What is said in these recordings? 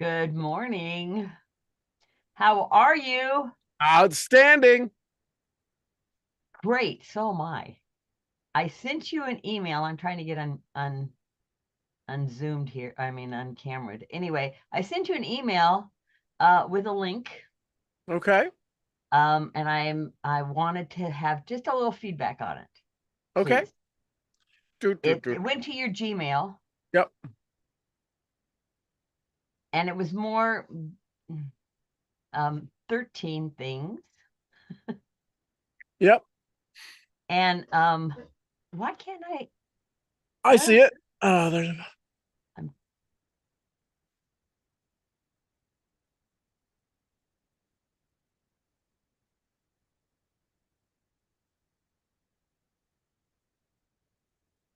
Good morning. How are you? Outstanding. Great. So am I. I sent you an email. I'm trying to get unzoomed here. I mean, uncameraed. Anyway, I sent you an email with a link. Okay. And I wanted to have just a little feedback on it, Okay. please. Doot, doot, It doot. went to your Gmail, Yep. and it was more 13 things. Yep. And why can't I? I Uh, see it. There's I'm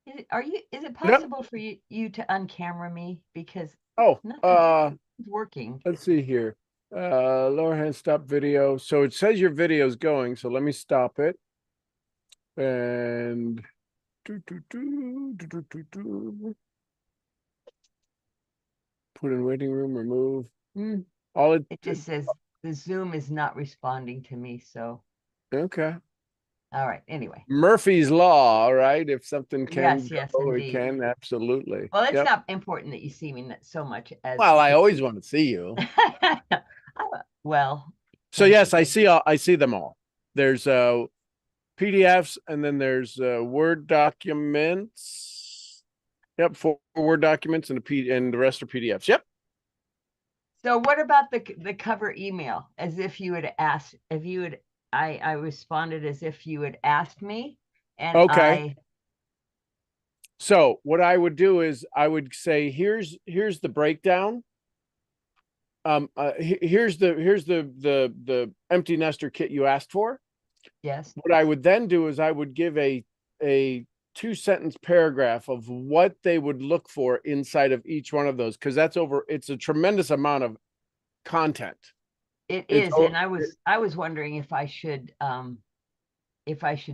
is it yep. possible for you to uncamera me? Because Oh, nothing's working. let's see here. Lower hand stop video. So it says your video is going. So let me stop it. And put in waiting room, remove. All it It just says the Zoom is not responding to me. So, okay. all right. Anyway, Murphy's Law, right? If something can yes, go, it indeed. can. Absolutely. Well, it's Yep. not important that you see me so much as Well, I to always see. want to see you. Well, So thank you. yes, I see them all. There's PDFs and then there's Word documents. Yep, four Word documents and the rest are PDFs. Yep. So, what about the cover email? As if you had asked, if you had, I responded as if you had asked me, and Okay. So what I would do is I would say here's the breakdown. Here's the empty nester kit you asked for. yes, What I would then do is I would give a 2 sentence paragraph of what they would look for inside of each one of those because it's a tremendous amount of content. it It's is, and I was wondering if I should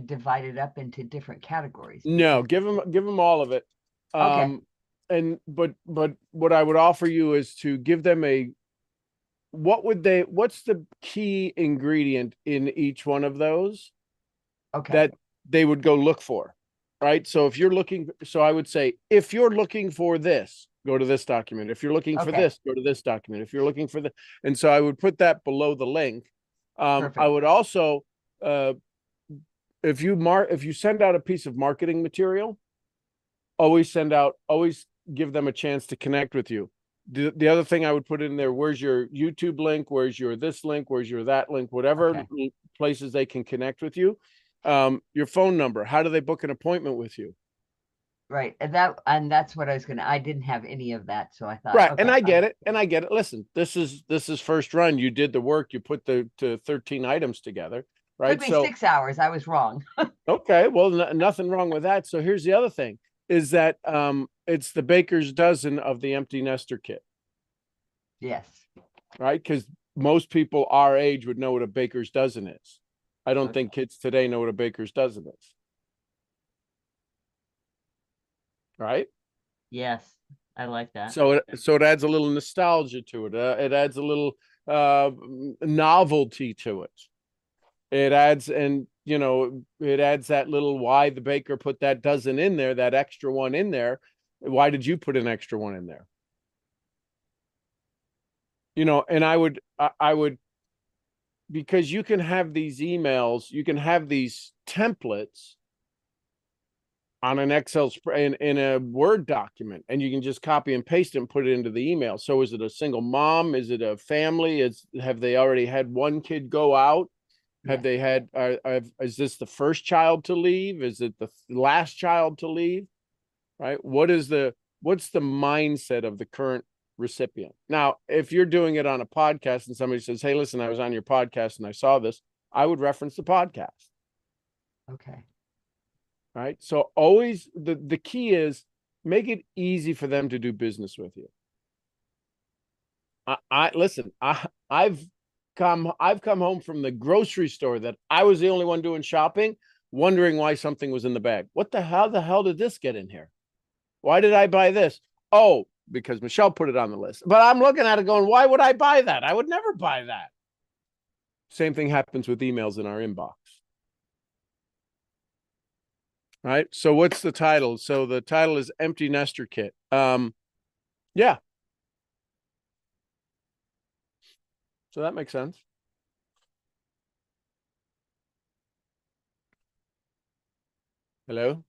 divide it up into different categories no, because give them all of it. okay, um and but what I would offer you is to give them what's the key ingredient in each one of those okay, that they would go look for, right? So I would say, if you're looking for this, go to this document. If you're looking for okay, this, go to this document. If you're looking for the, and so I would put that below the link. I perfect. would also, uh, if you send out a piece of marketing material, always give them a chance to connect with you. The other thing I would put in there, where's your YouTube link, where's your this link, where's your that link, whatever Okay, places they can connect with you. Your phone number, how do they book an appointment with you? right, and that's what I was gonna. I didn't have any of that, so I thought, Right. And okay, I get it. And I get it. Listen, this is first run. You did the work, you put the 13 items together, took right? me So 6 hours. I was wrong. okay, well, nothing wrong with that. So here's the other thing is that it's the baker's dozen of the empty nester kit, Yes. right? Because most people our age would know what a baker's dozen is. I don't Okay. think kids today know what a baker's dozen is, right? Yes, I like that. So it adds a little nostalgia to it. It adds a little uh, novelty to it. It adds, and it adds that little why the baker put that dozen in there, that extra one in there. Why did you put an extra one in there? And I would because you can have these emails, you can have these templates on an Excel in a Word document, and you can just copy and paste it and put it into the email. So is it a single mom? Is it a family? Have they already had one kid go out? Have Yes. they had? Is this the first child to leave? Is it the last child to leave? Right. What's the mindset of the current recipient? Now, if you're doing it on a podcast and somebody says, "Hey, listen, I was on your podcast and I saw this," I would reference the podcast. Okay. Right. So always the key is make it easy for them to do business with you. I listen. I've come home from the grocery store that I was the only one doing shopping, wondering why something was in the bag. What the hell? The hell did this get in here? Why did I buy this? Oh, because Michelle put it on the list. But I'm looking at it going, why would I buy that? I would never buy that. Same thing happens with emails in our inbox. Right. So what's the title? So the title is Empty Nester Kit. Yeah. So that makes sense. Hello.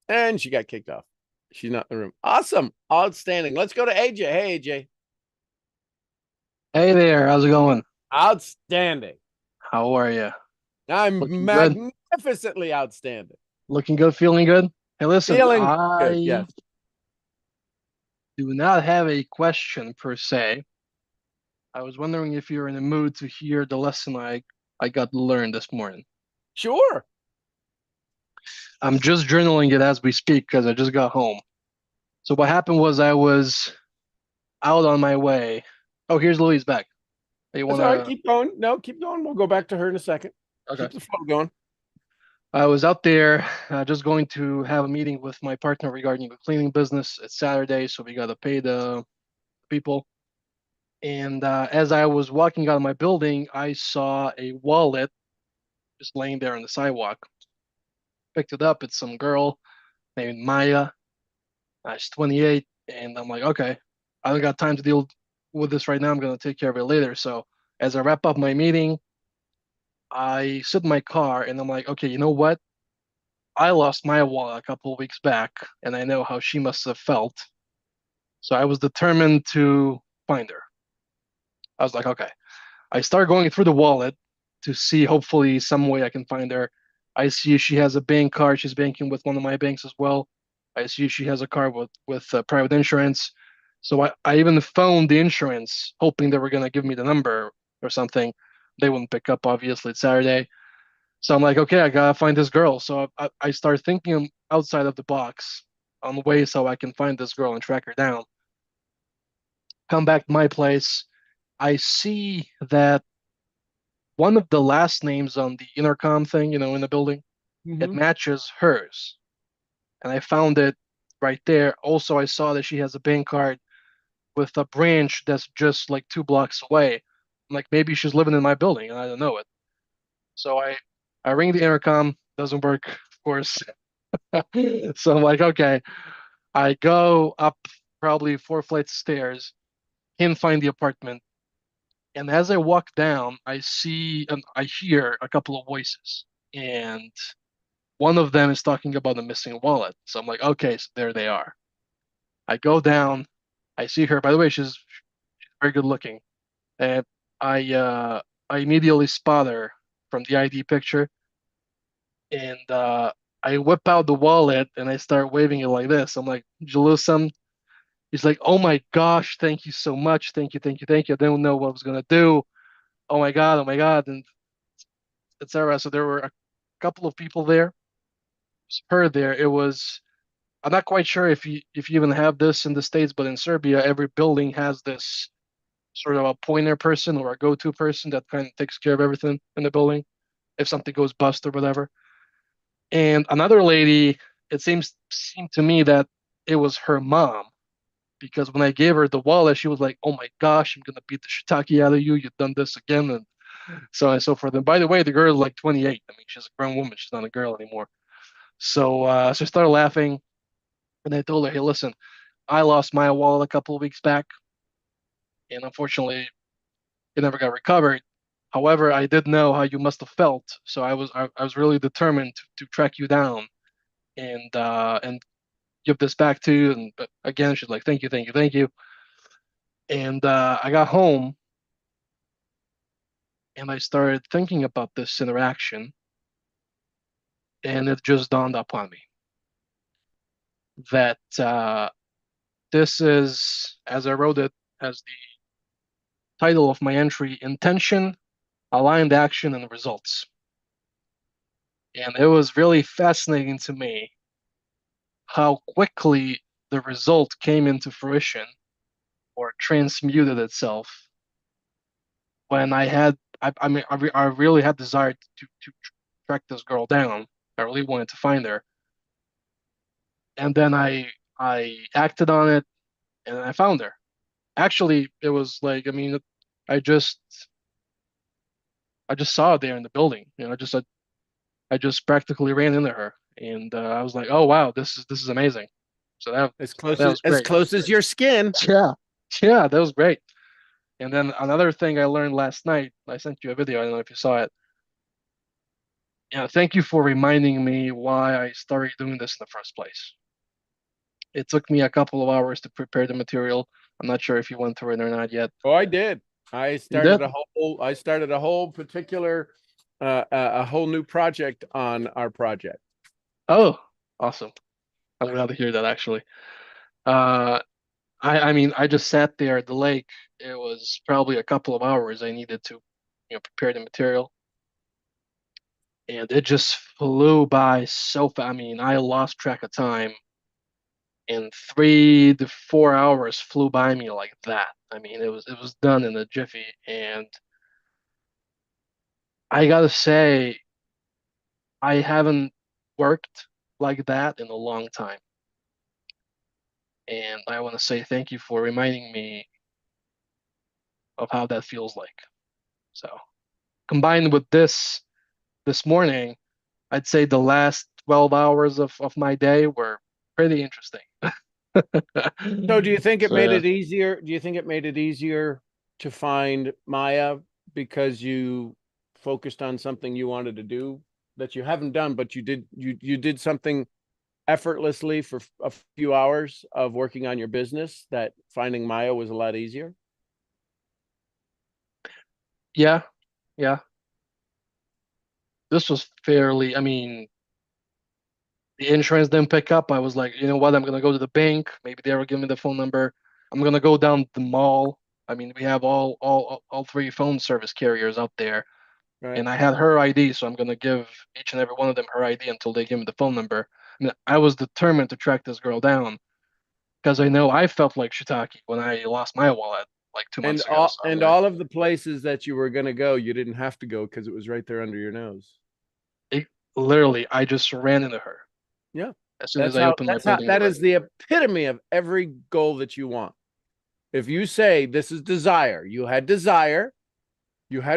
And she got kicked off. She's not in the room. Awesome. Outstanding. Let's go to AJ. Hey, AJ. Hey there, how's it going? Outstanding. How are you? I'm Looking good? magnificently outstanding. Looking good, feeling good? Hey, listen, Feeling good. I Yes. do not have a question per se. I was wondering if you're in the mood to hear the lesson I got learned this morning. Sure. I'm just journaling it as we speak because I just got home. So what happened was I was out on my way. Oh, here's Louise back. You That's all right. wanna? Keep going. No, keep going. We'll go back to her in a second. Okay. Keep the flow going. I was out there just going to have a meeting with my partner regarding the cleaning business. It's Saturday, so we gotta pay the people. And as I was walking out of my building, I saw a wallet just laying there on the sidewalk. Picked it up. It's some girl named Maya. She's 28. And I'm like, okay, I don't got time to deal with this right now. I'm going to take care of it later. So as I wrap up my meeting, I sit in my car and I'm like, okay, you know what? I lost my wallet a couple of weeks back and I know how she must have felt. So I was determined to find her. I was like, okay. I start going through the wallet to see hopefully some way I can find her. I see she has a bank card. She's banking with one of my banks as well. I see she has a card with private insurance. So I even phoned the insurance, hoping they were gonna give me the number or something. They wouldn't pick up. Obviously, it's Saturday. So I'm like, okay, I gotta find this girl. So I start thinking outside of the box on ways how I can find this girl and track her down. Come back to my place. I see that one of the last names on the intercom thing, in the building, it Mhm. matches hers. And I found it right there. Also, I saw that she has a bank card with a branch that's just like 2 blocks away. I'm like, maybe she's living in my building and I don't know it. So I ring the intercom, doesn't work, of course. So I'm like, okay. I go up probably 4 flights of stairs, can't find the apartment. And as I walk down, I see and I hear a couple of voices. And one of them is talking about a missing wallet. So I'm like, okay, so there they are. I go down, I see her. By the way, she's very good looking. And I immediately spot her from the ID picture. And I whip out the wallet and I start waving it like this. I'm like, did you lose some? He's like, oh my gosh, thank you so much. Thank you, thank you, thank you. I didn't know what I was gonna do. Oh my God, and etc. So there were a couple of people there. Her there. It was. I'm not quite sure if you even have this in the States, but in Serbia, every building has this sort of a pointer person or a go-to person that kind of takes care of everything in the building if something goes bust or whatever. And another lady, it seemed to me that it was her mom because when I gave her the wallet, she was like, "Oh my gosh, I'm gonna beat the shiitake out of you. You've done this again," and so on and so forth. And by the way, the girl is like 28. I mean, she's a grown woman. She's not a girl anymore. So I started laughing, and I told her, "Hey, listen, I lost my wallet a couple of weeks back, and unfortunately, it never got recovered. However, I did know how you must have felt, so I was really determined to track you down and give this back to you." And but again, she's like, "Thank you, thank you, thank you." And I got home and I started thinking about this interaction, and it just dawned upon me that this is, as I wrote it, as the title of my entry, intention, aligned action, and results. And it was really fascinating to me how quickly the result came into fruition or transmuted itself when I mean, I really had desire to track this girl down. I really wanted to find her. And then I I acted on it, and I found her. Actually, it was like, I mean, I just I just saw her there in the building. I just practically ran into her, and I was like, oh wow, this is amazing. So that was As great. close as your skin. Yeah, yeah, that was great. And then another thing I learned last night, I sent you a video. I don't know if you saw it. Yeah, thank you for reminding me why I started doing this in the first place. It took me a couple of hours to prepare the material. I'm not sure if you went through it or not yet. Oh, I did. You did? I started a whole particular a whole new project on our project. Oh, awesome. I'm glad to hear that actually. Uh, I mean, I just sat there at the lake. It was probably a couple of hours I needed to, prepare the material. And it just flew by so fast. I mean, I lost track of time, and 3 to 4 hours flew by me like that. I mean, it was done in a jiffy, and I gotta say, I haven't worked like that in a long time. And I want to say thank you for reminding me of how that feels like. So, combined with this morning, I'd say the last 12 hours of my day were pretty interesting. So do you think it So, made yeah. it easier? Do you think it made it easier to find Maya because you focused on something you wanted to do that you haven't done, but you did something effortlessly for a few hours of working on your business that finding Maya was a lot easier? Yeah, yeah. This was fairly, I mean, the insurance didn't pick up. I was like, you know what? I'm gonna go to the bank. Maybe they will give me the phone number. I'm gonna go down the mall. I mean, we have all three phone service carriers out there, Right. and I had her ID, so I'm gonna give each and every one of them her ID until they give me the phone number. I mean, I was determined to track this girl down because I know I felt like shiitake when I lost my wallet like 2 months ago. So I'm And like, all of the places that you were going to go, you didn't have to go because it was right there under your nose. it, literally, I just ran into her Yeah. as soon as I opened my building That door. is the epitome of every goal that you want. If you say this is desire, you had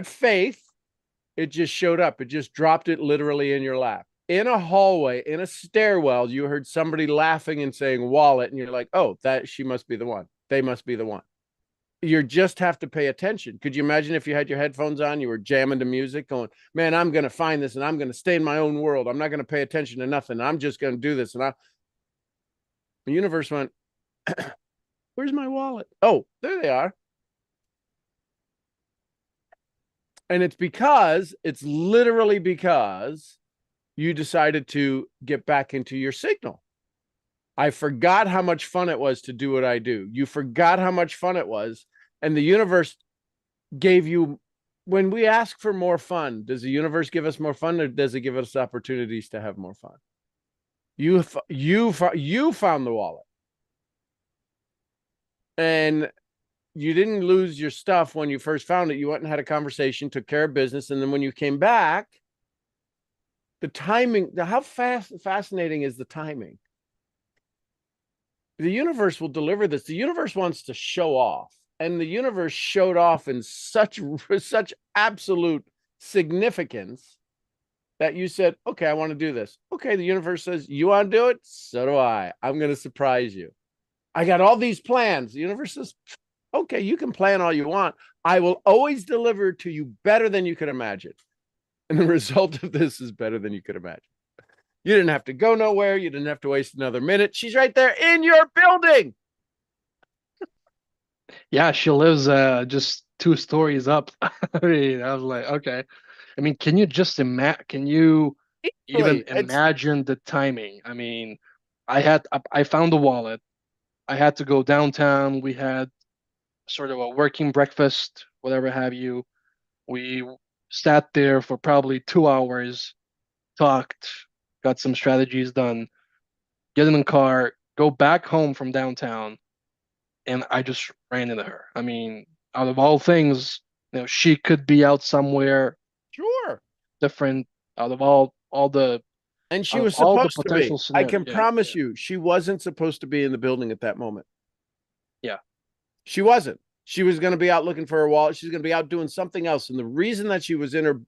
faith, it just showed up. It just dropped it literally in your lap. In a hallway, in a stairwell, you heard somebody laughing and saying wallet, and you're like, oh, that she must be the one. They must be the one. You just have to pay attention. Could you imagine if you had your headphones on, you were jamming to music, going, man, I'm going to find this and I'm going to stay in my own world. I'm not going to pay attention to nothing. I'm just going to do this. And the universe went, where's my wallet? Oh, there they are. And it's literally because you decided to get back into your signal. I forgot how much fun it was to do what I do. You forgot how much fun it was. And the universe gave you, when we ask for more fun, does the universe give us more fun or does it give us opportunities to have more fun? You found the wallet. And you didn't lose your stuff when you first found it. You went and had a conversation, took care of business. And then when you came back, the timing, how fascinating is the timing? The universe will deliver this. The universe wants to show off, and the universe showed off in such absolute significance that you said, okay, I want to do this. Okay, the universe says, you want to do it? So do I. I'm going to surprise you. I got all these plans. The universe says, okay, you can plan all you want. I will always deliver to you better than you could imagine. And the result of this is better than you could imagine. You didn't have to go nowhere. You didn't have to waste another minute. She's right there in your building. Yeah, she lives just 2 stories up. I mean, I was like, okay. I mean, can you just imagine? Can you even It's imagine the timing? I mean, I found the wallet. I had to go downtown. We had sort of a working breakfast, whatever have you. We sat there for probably 2 hours, talked, got some strategies done, get in the car, go back home from downtown, and I just ran into her. I mean, out of all things, she could be out somewhere sure. different. Out of all the And she Out of was all the supposed to be. potential I scenarios, can yeah, promise you, she wasn't supposed to be in the building at that moment. yeah. She wasn't. She was going to be out looking for her wallet. She's going to be out doing something else. And the reason that she was in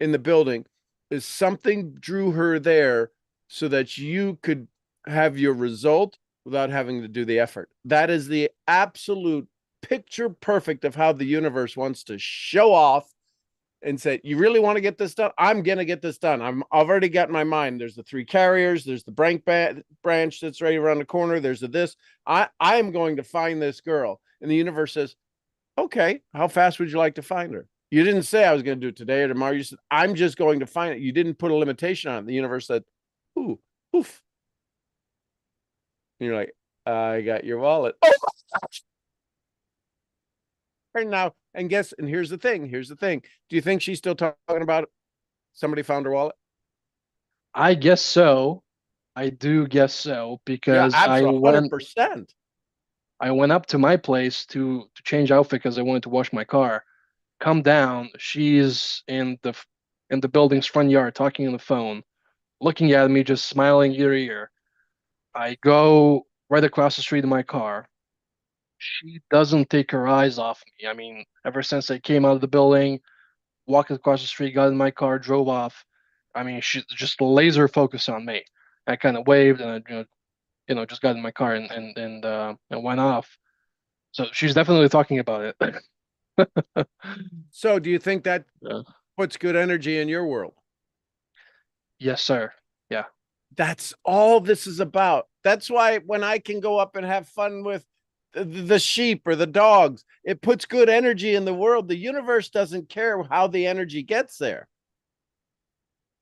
the building is something drew her there so that you could have your result without having to do the effort. That is the absolute picture perfect of how the universe wants to show off and say, you really want to get this done? I'm going to get this done. I've already got in my mind. There's the 3 carriers. There's the branch that's right around the corner. There's this. I am going to find this girl. And the universe says, okay, how fast would you like to find her? You didn't say I was going to do it today or tomorrow. You said, I'm just going to find it. You didn't put a limitation on it. The universe said, ooh, oof. And you're like, I got your wallet. Oh, and now, and here's the thing. Do you think she's still talking about somebody found her wallet? I guess so. I do guess so Yeah, because absolutely, 100%. I went up to my place to change outfit because I wanted to wash my car. Come down, she's in the building's front yard talking on the phone, looking at me, just smiling ear to ear. I go right across the street to my car. She doesn't take her eyes off me. I mean, ever since I came out of the building, walked across the street, got in my car, drove off. I mean, she's just laser focused on me. I kind of waved and I, just got in my car and went off. So she's definitely talking about it. So do you think that Yeah. puts good energy in your world? Yes, sir. Yeah. That's all this is about. That's why when I can go up and have fun with the sheep or the dogs, it puts good energy in the world. The universe doesn't care how the energy gets there.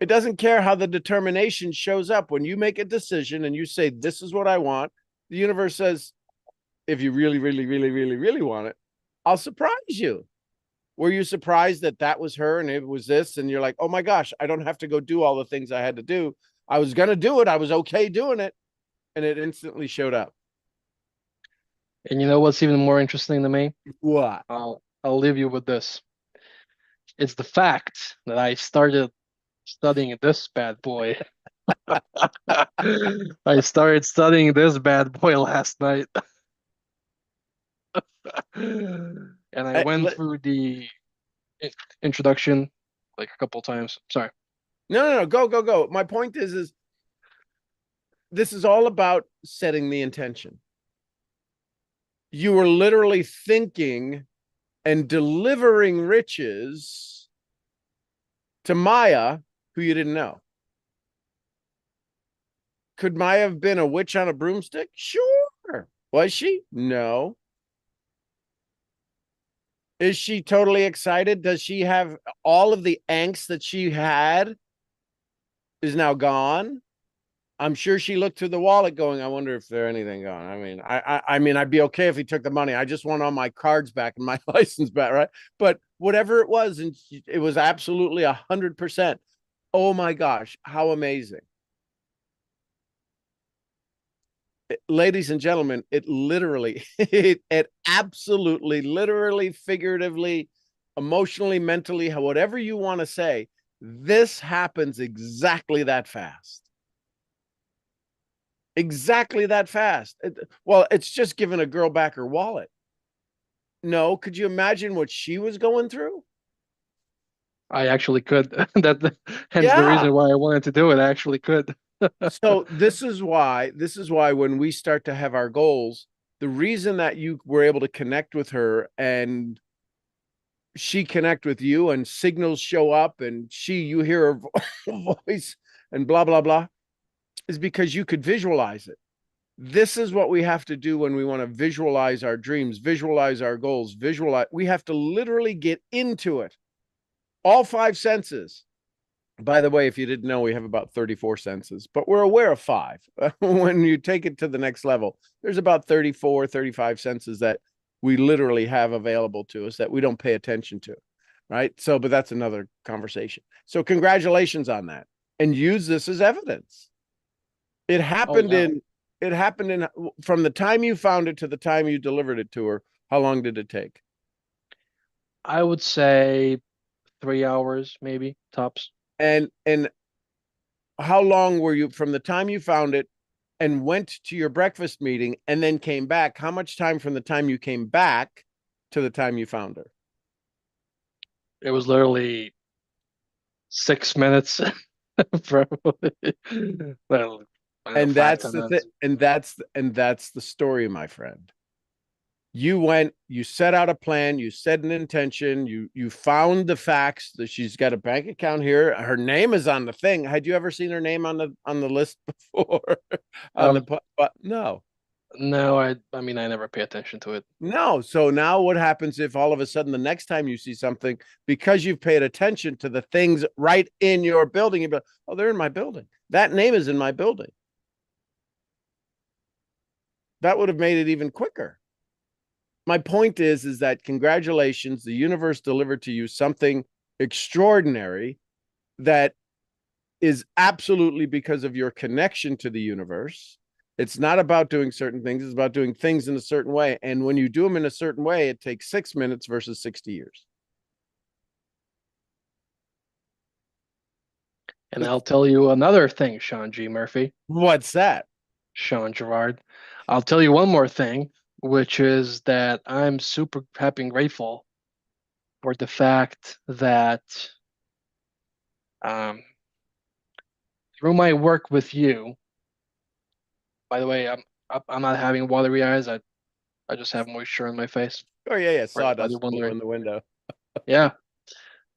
It doesn't care how the determination shows up. When you make a decision and you say, this is what I want, the universe says, if you really, really, really, really, really want it, I'll surprise you. Were you surprised that that was her and it was this? And you're like, oh my gosh, I don't have to go do all the things I had to do. I was going to do it. I was okay doing it. And it instantly showed up. And you know what's even more interesting to me? What? I'll leave you with this. It's the fact that I started studying this bad boy. I started studying this bad boy last night. And I went through the introduction like a couple times. Sorry. No. Go. My point is this is all about setting the intention. You were literally thinking and delivering riches to Maya, who you didn't know. Could Maya have been a witch on a broomstick? Sure. Was she? No. Is she totally excited? Does she have all of the angst that she had is now gone? I'm sure she looked through the wallet going, I wonder if there's anything gone. I mean, I'd be okay if he took the money. I just want all my cards back and my license back, right? But whatever it was, and it was absolutely 100%. Oh my gosh, how amazing. Ladies and gentlemen, it literally, it absolutely, literally, figuratively, emotionally, mentally, whatever you want to say, this happens exactly that fast. Exactly that fast. Well, it's just giving a girl back her wallet. No, could you imagine what she was going through? I actually could. That hence the Yeah. reason why I wanted to do it. I actually could. So this is why when we start to have our goals, the reason that you were able to connect with her and she connect with you and signals show up and you hear her voice and blah, blah, blah, is because you could visualize it. This is what we have to do when we want to visualize our dreams, visualize our goals, we have to literally get into it. All 5 senses. By the way, if you didn't know, we have about 34 senses, but we're aware of 5. When you take it to the next level, there's about 34, 35 senses that we literally have available to us that we don't pay attention to, right? So, but that's another conversation. So congratulations on that, and use this as evidence. It happened from the time you found it to the time you delivered it to her. How long did it take? I would say 3 hours, maybe tops. And how long were you from the time you found it and went to your breakfast meeting and then came back? How much time from the time you came back to the time you found her? It was literally 6 minutes, probably. Well, I don't know, And five, that's 10 the thing, minutes. and that's the story, my friend. You went, you set out a plan, you set an intention, you found the facts that she's got a bank account here. Her name is on the thing. Had you ever seen her name on the list before? On the Um, but no. no, I mean, I never pay attention to it. No. So now what happens if all of a sudden the next time you see something, because you've paid attention to the things right in your building, you'll be like, oh, they're in my building. That name is in my building. That would have made it even quicker. My point is that congratulations, the universe delivered to you something extraordinary that is absolutely because of your connection to the universe. It's not about doing certain things, it's about doing things in a certain way. And when you do them in a certain way, it takes 6 minutes versus 60 years. And I'll tell you another thing, Sean G. Murphy, What's that? Sean Gerard. I'll tell you one more thing, which is that I'm super happy and grateful for the fact that um, through my work with you, by the way, I'm not having watery eyes. I just have moisture on my face. Oh yeah, yeah, For anybody sawdust blew wondering. in the window. Yeah,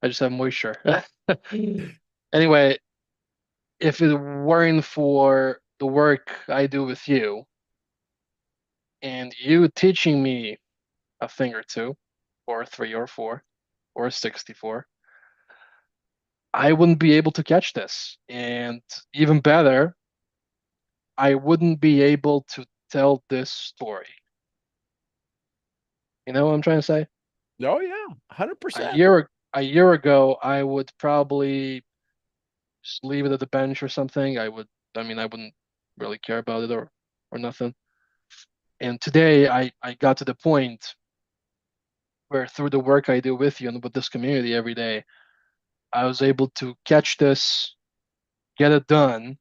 I just have moisture. Anyway, if it weren't for the work I do with you and you teaching me a thing or two, or three or four, or 64, I wouldn't be able to catch this. And even better, I wouldn't be able to tell this story. You know what I'm trying to say? Oh yeah, A 100%. year ago, I would probably just leave it at the bench or something. I mean, I wouldn't really care about it or nothing. And today, I got to the point where through the work I do with you and with this community every day, I was able to catch this, get it done,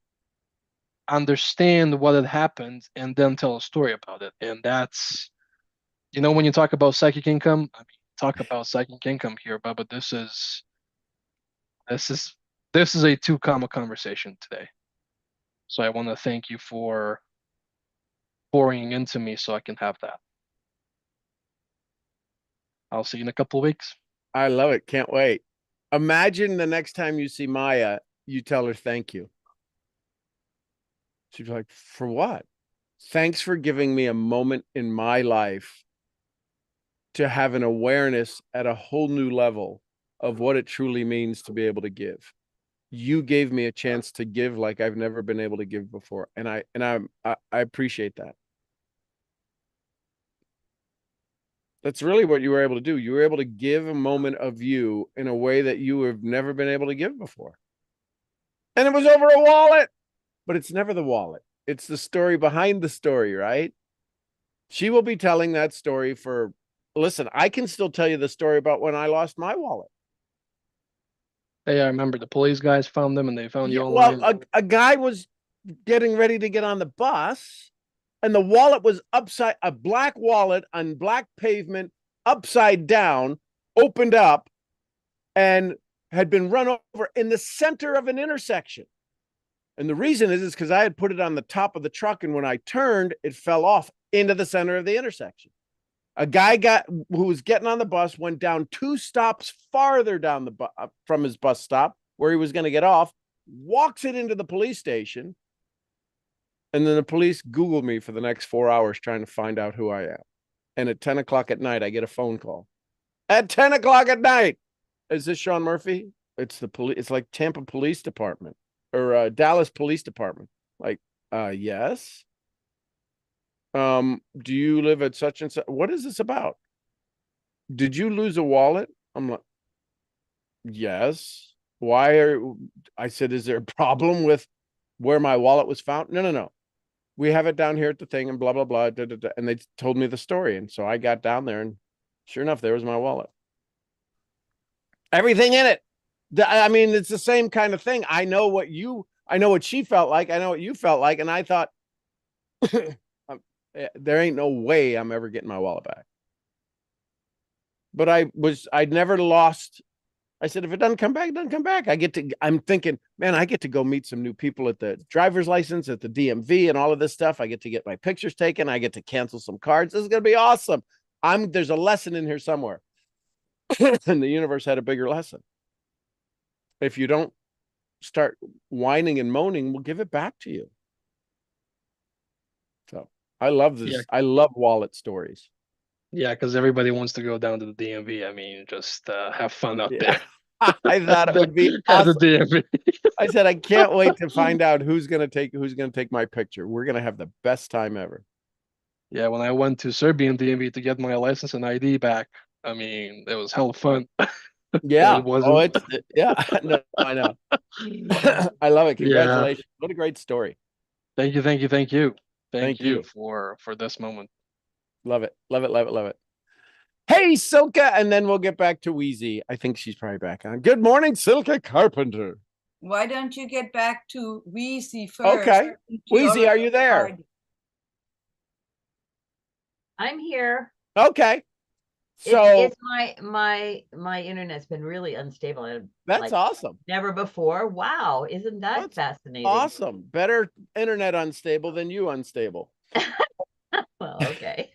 understand what had happened, and then tell a story about it. And that's, when you talk about psychic income, I mean, talk about psychic income here, but this is this is a two comma conversation today. So I want to thank you for pouring into me so I can have that. I'll see you in a couple of weeks. I love it. Can't wait. Imagine the next time you see Maya, you tell her thank you. She'd be like, for what? Thanks for giving me a moment in my life to have an awareness at a whole new level of what it truly means to be able to give. You gave me a chance to give like I've never been able to give before. And I appreciate that. That's really what you were able to do. You were able to give a moment of you in a way that you have never been able to give before. And it was over a wallet, but it's never the wallet. It's the story behind the story, right? She will be telling that story for, listen, I can still tell you the story about when I lost my wallet. Hey, I remember the police guys found them and they found you Yeah, well, online. a guy was getting ready to get on the bus, and the wallet was a black wallet on black pavement, upside down, opened up, and had been run over in the center of an intersection. And the reason is because I had put it on the top of the truck, and when I turned, it fell off into the center of the intersection. A guy who was getting on the bus went down 2 stops farther down from his bus stop where he was going to get off, walks it into the police station, and then the police Googled me for the next 4 hours trying to find out who I am. And at 10 o'clock at night, I get a phone call. At 10 o'clock at night, is this Sean Murphy? It's the police. It's like Tampa Police Department or Dallas Police Department. Like, yes. Do you live at such and such? What is this about? Did you lose a wallet? I'm like, yes. I said, is there a problem with where my wallet was found? No. We have it down here at the thing and blah, blah, blah. Da, da, da. And they told me the story. And so I got down there and sure enough, there was my wallet. Everything in it. I mean, it's the same kind of thing. I know what I know what she felt like. I know what you felt like. And I thought, there ain't no way I'm ever getting my wallet back. But I'd never lost. I said, if it doesn't come back, it doesn't come back. I'm thinking, man, I get to go meet some new people at the driver's license, at the DMV and all of this stuff. I get to get my pictures taken. I get to cancel some cards. This is going to be awesome. There's a lesson in here somewhere. And the universe had a bigger lesson. If you don't start whining and moaning, we'll give it back to you. So I love this. Yeah. I love wallet stories. Yeah, because everybody wants to go down to the DMV. I mean, just have fun out Yeah. there. I thought it would be At the awesome. DMV. I said, I can't wait to find out who's gonna take my picture. We're gonna have the best time ever. Yeah, when I went to Serbian DMV to get my license and ID back, I mean, it was hell of fun. Yeah. It wasn't. Yeah. No, I know. I love it. Yeah. Congratulations. What a great story. Thank you, thank you, thank you. Thank you. for this moment. Love it. Love it. Love it. Love it. Hey, Silka, and then we'll get back to Wheezy. I think she's probably back on. Good morning, Silka Carpenter. Why don't you get back to Wheezy first? Okay. Wheezy, are you there? Already- I'm here. Okay. It's, So it's my internet's been really unstable. that's like, awesome. Never before. Wow, isn't that That's fascinating? Awesome. Better internet unstable than you unstable. Well, okay.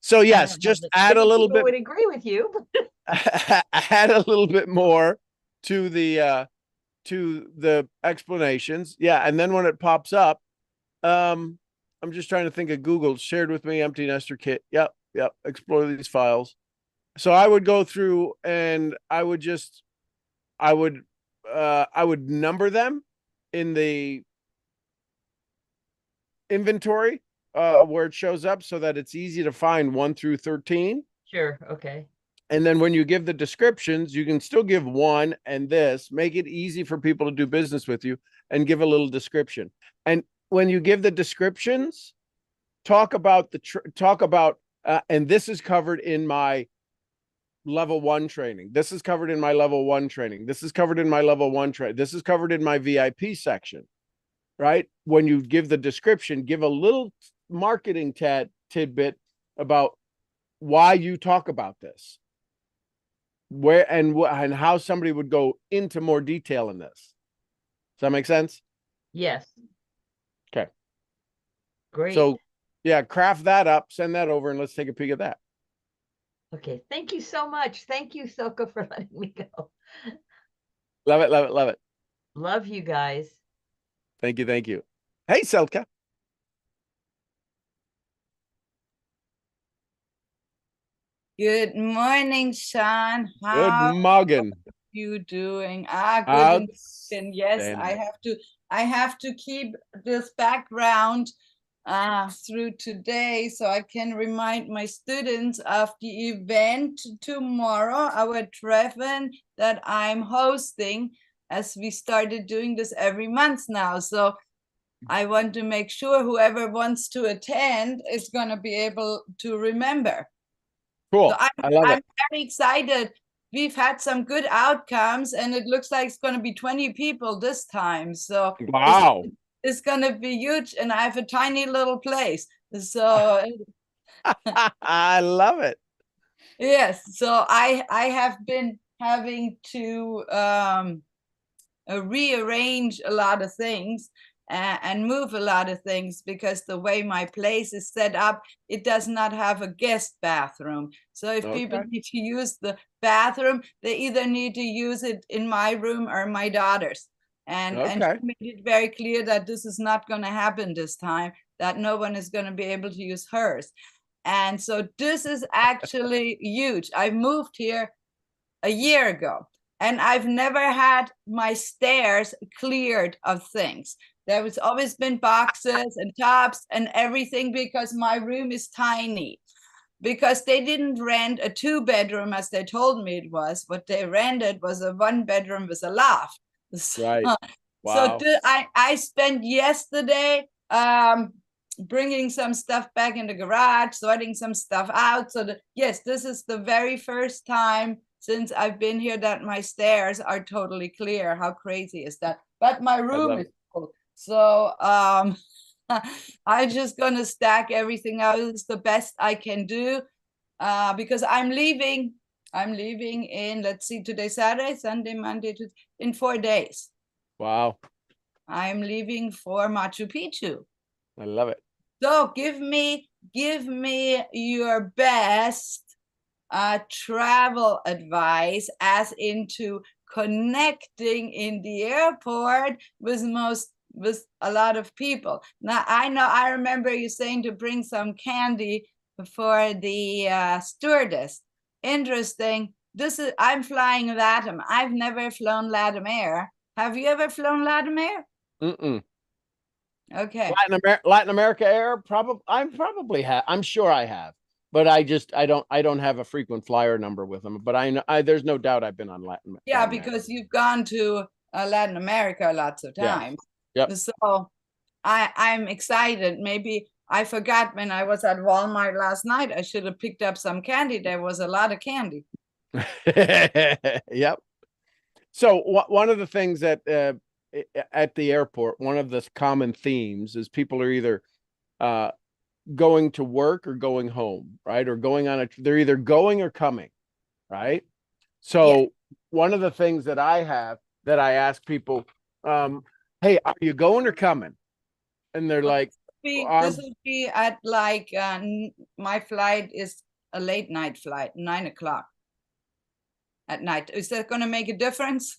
So I yes, don't know just that add a many little people bit, would agree with you. add a little bit more to the explanations. Yeah, and then when it pops up, I'm just trying to think of Google shared with me empty nester kit. Yep, explore these files. So I would go through and I would number them in the inventory where it shows up so that it's easy to find 1 through 13. Sure. Okay. And then when you give the descriptions, you can still give 1 and this, make it easy for people to do business with you and give a little description. And when you give the descriptions, talk about and this is covered in my level 1 training. This is covered in my level 1 training. This is covered in my level 1 training. This is covered in my VIP section, right? When you give the description, give a little marketing tidbit about why you talk about this, where and how somebody would go into more detail in this. Does that make sense? Yes. Okay. Great. So yeah, craft that up, send that over, and let's take a peek at that. Okay. Thank you so much. Thank you, Silka, for letting me go. Love it, love it, love it. Love you guys. Thank you, thank you. Hey, Selka. Good morning, Sean. Good How morning. you doing? Good. And yes, I have to keep this background through today so I can remind my students of the event tomorrow, our Treffen that I'm hosting, as we started doing this every month now. So I want to make sure whoever wants to attend is going to be able to remember. Cool. So I'm very excited. We've had some good outcomes, and it looks like it's going to be 20 people this time. So wow, it's going to be huge, and I have a tiny little place. So I love it. Yes. So I have been having to rearrange a lot of things and move a lot of things because the way my place is set up, it does not have a guest bathroom. So if people need to use the bathroom, they either need to use it in my room or my daughter's. And she made it very clear that this is not going to happen this time, that no one is going to be able to use hers. And so this is actually huge. I moved here a year ago, and I've never had my stairs cleared of things. There was always been boxes and tops and everything because my room is tiny. Because they didn't rent a 2-bedroom as they told me it was. What they rented was a 1-bedroom with a loft. Right. Wow. So I spent yesterday bringing some stuff back in the garage, sorting some stuff out. So yes, this is the very first time since I've been here that my stairs are totally clear. How crazy is that? But my room love is full. So I'm just gonna stack everything else the best I can do, because I'm leaving. I'm leaving in, let's see, today's Saturday, Sunday, Monday, in 4 days. Wow. I'm leaving for Machu Picchu. I love it. So give me your best travel advice, as into connecting in the airport with a lot of people. Now I remember you saying to bring some candy for the stewardess. Interesting. I'm flying LATAM. I've never flown LATAM Air. Have you ever flown LATAM Air? Mm-mm. Okay. Latin America Air, I'm sure I have, but I don't have a frequent flyer number with them. But I know there's no doubt I've been on Latin. Yeah, Latin because you've gone to Latin America lots of Yes. times. Yep. So I'm excited. Maybe I forgot when I was at Walmart last night. I should have picked up some candy. There was a lot of candy. Yep. So one of the things that at the airport, one of the common themes is people are either going to work or going home, right? Or they're either going or coming, right? So one of the things that I ask people, hey, are you going or coming? And they're like, this will be at like my flight is a late night flight, 9 o'clock at night. Is that going to make a difference?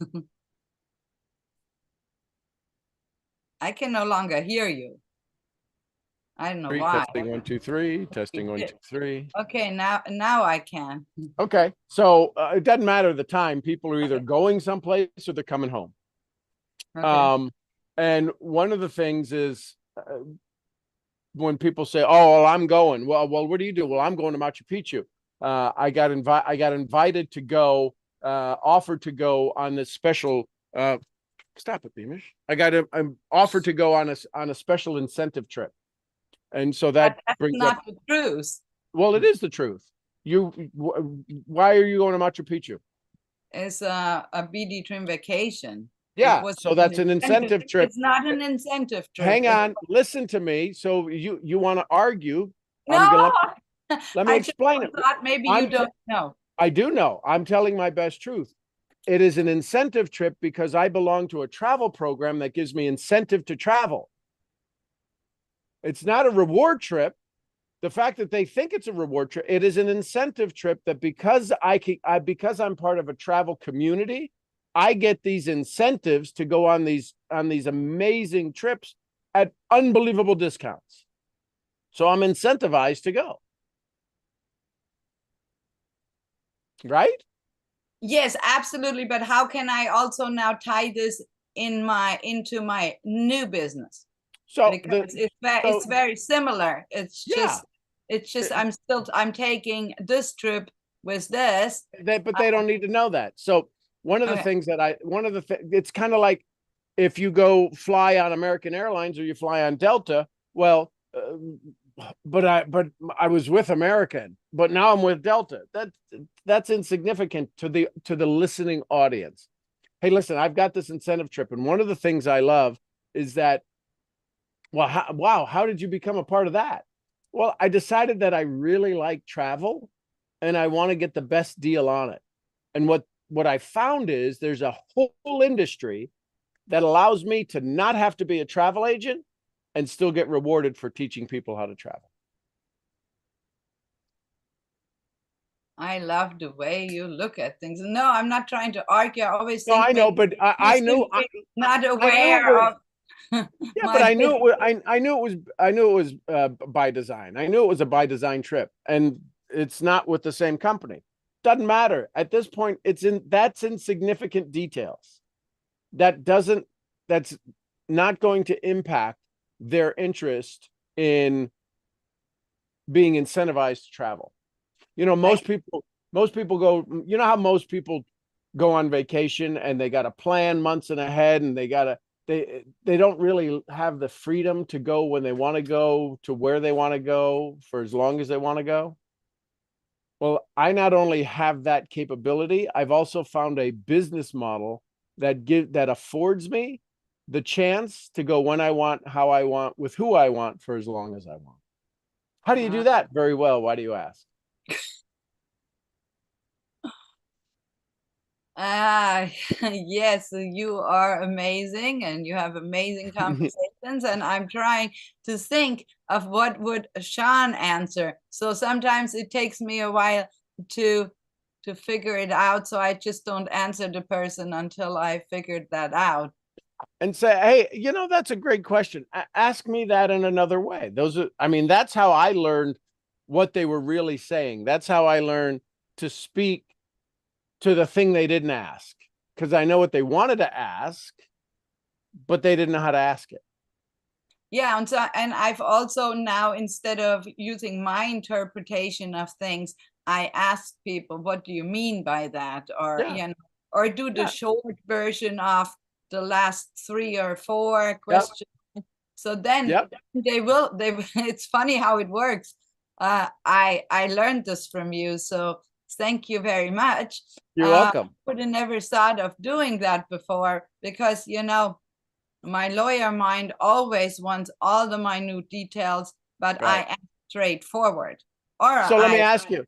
I can no longer hear you. I don't know why. Testing 1 2 3. Testing 1 2 3. Okay, now I can. Okay, so it doesn't matter the time. People are either going someplace or they're coming home. Okay. And one of the things is when people say, "Oh, well, I'm going." Well, what do you do? Well, I'm going to Machu Picchu. I got invited to go, offered to go on this special. Stop it, Beamish. I'm offered to go on a special incentive trip, and so that brings not up the truth. Well, it is the truth. Why are you going to Machu Picchu? It's a BD Trim vacation. Yeah, so that's an incentive trip. It's not an incentive trip. Hang on, listen to me. So you want to argue? No, let me explain it. Thought maybe you don't know. I do know. I'm telling my best truth. It is an incentive trip because I belong to a travel program that gives me incentive to travel. It's not a reward trip. The fact that they think it's a reward trip, it is an incentive trip that because I'm part of a travel community, I get these incentives to go on these amazing trips at unbelievable discounts. So I'm incentivized to go. Right? Yes, absolutely. But how can I also now tie this into my new business? So it's very similar. It's just I'm taking this trip with this. But they don't need to know that. So one of the things it's kind of like if you go fly on American Airlines or you fly on Delta. Well, but I was with American, but now I'm with Delta. That's insignificant to the listening audience. Hey, listen, I've got this incentive trip, and one of the things I love is that. Well, how did you become a part of that? Well, I decided that I really like travel and I want to get the best deal on it. And what I found is there's a whole industry that allows me to not have to be a travel agent and still get rewarded for teaching people how to travel. I love the way you look at things. No, I'm not trying to argue. I always think I know, but I knew not aware of. Yeah, but I knew it was by design. I knew it was a by design trip, and it's not with the same company. Doesn't matter at this point. That's insignificant details. That's not going to impact their interest in being incentivized to travel. You know, most people go. You know how most people go on vacation and they got to plan months in ahead, and they don't really have the freedom to go when they want to go to where they want to go for as long as they want to go. Well, I not only have that capability, I've also found a business model that affords me the chance to go when I want, how I want, with who I want for as long as I want. How do you do that? Very well. Why do you ask? Yes, you are amazing and you have amazing conversations. And I'm trying to think of what would Sean answer. So sometimes it takes me a while to figure it out. So I just don't answer the person until I figured that out. And say, hey, you know, that's a great question. Ask me that in another way. Those are, I mean, that's how I learned what they were really saying. That's how I learned to speak to the thing they didn't ask, because I know what they wanted to ask, but they didn't know how to ask it. Yeah, and I've also now, instead of using my interpretation of things, I ask people, what do you mean by that? Or Yeah. you know, or do the Yeah. short version of the last 3 or 4 questions. So then Yep. they it's funny how it works. I learned this from you, so thank you very much. You're welcome. I would have never thought of doing that before, because you know, my lawyer mind always wants all the minute details, but Right. I am straightforward. Or So let me ask you,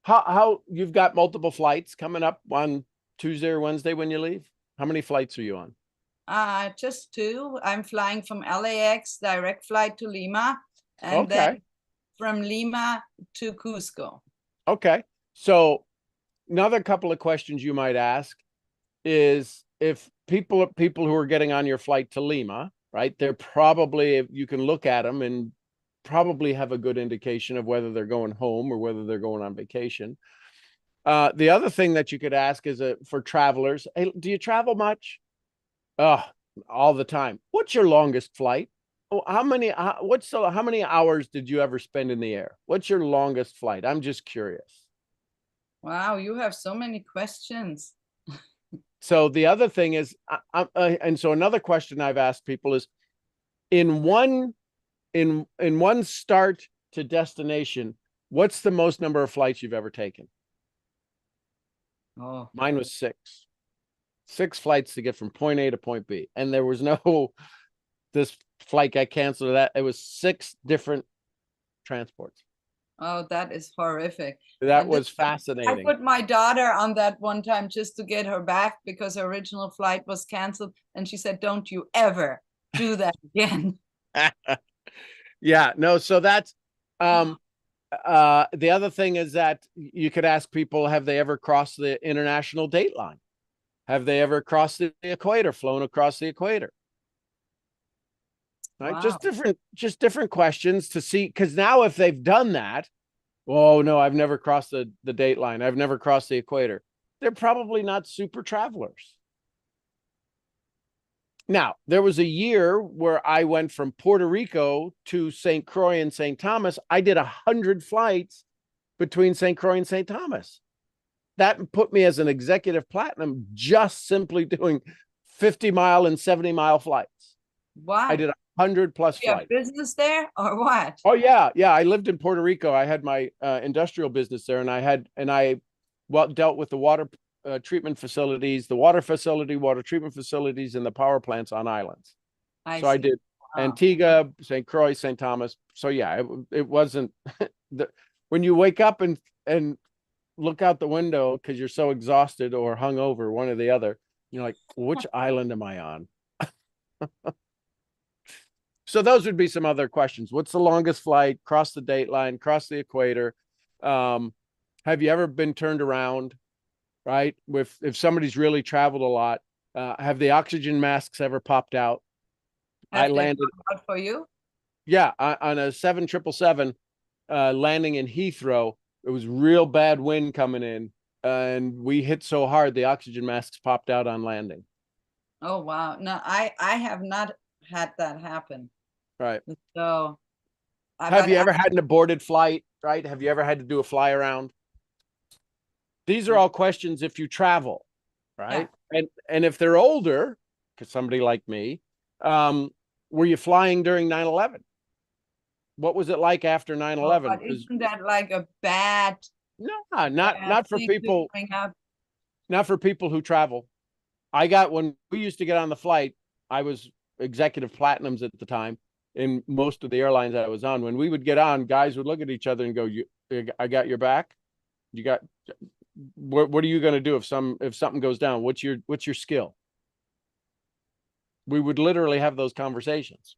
how you've got multiple flights coming up on Tuesday or Wednesday when you leave? How many flights are you on? Just 2. I'm flying from LAX, direct flight to Lima, and then Okay. from Lima to Cusco. Okay. So another couple of questions you might ask is, if people who are getting on your flight to Lima, right? They're probably, you can look at them and probably have a good indication of whether they're going home or whether they're going on vacation. The other thing that you could ask is, for travelers, hey, do you travel much? All the time. What's your longest flight? Oh, how many hours did you ever spend in the air? What's your longest flight? I'm just curious. Wow, you have so many questions. So the other thing is, and so another question I've asked people is, in one start to destination, what's the most number of flights you've ever taken? Oh, Mine was 6. 6 flights to get from point A to point B, and there was no this flight got canceled. That it was 6 different transports. oh, that is horrific. That And was I fascinating. put my daughter on that one time just to get her back, because her original flight was canceled, and she said, "Don't you ever do that again." Yeah, no, so that's the other thing is that you could ask people, have they ever crossed the international date line? Have they ever crossed the equator, flown across the equator? Right? Wow. Just different questions to see, because now if they've done that, oh no, I've never crossed the date line, I've never crossed the equator, they're probably not super travelers. Now, there was a year where I went from Puerto Rico to St. Croix and St. Thomas. I did 100 flights between St. Croix and St. Thomas. That put me as an executive platinum, just simply doing 50-mile and 70-mile flights. Why? I did 100+ You have flights. business there or what? Oh yeah. I lived in Puerto Rico. I had my industrial business there, and I dealt with the water treatment facilities, the water treatment facilities, and the power plants on islands. So I did Antigua, St. Croix, St. Thomas. So yeah, it wasn't when you wake up and look out the window because you're so exhausted or hungover, one or the other, you're like, which island am I on? So those would be some other questions. What's the longest flight? Cross the date line, cross the equator. Have you ever been turned around? Right? If somebody's really traveled a lot, have the oxygen masks ever popped out? I landed out for you. Yeah, on a 777 landing in Heathrow. It was real bad wind coming in, and we hit so hard the oxygen masks popped out on landing. Oh wow. No, I have not had that happen. Right. So have you ever had an aborted flight? Right? Have you ever had to do a fly around? These are all questions if you travel, right? Yeah. And if they're older, because somebody like me, were you flying during 9/11? What was it like after 9/11? But isn't that like a bad No, Yeah, not for thank you people, for bringing up. not for people who travel. When we used to get on the flight, I was executive platinums at the time in most of the airlines I was on. When we would get on, guys would look at each other and go, I got your back. You got, what are you going to do if something goes down? What's your skill? We would literally have those conversations.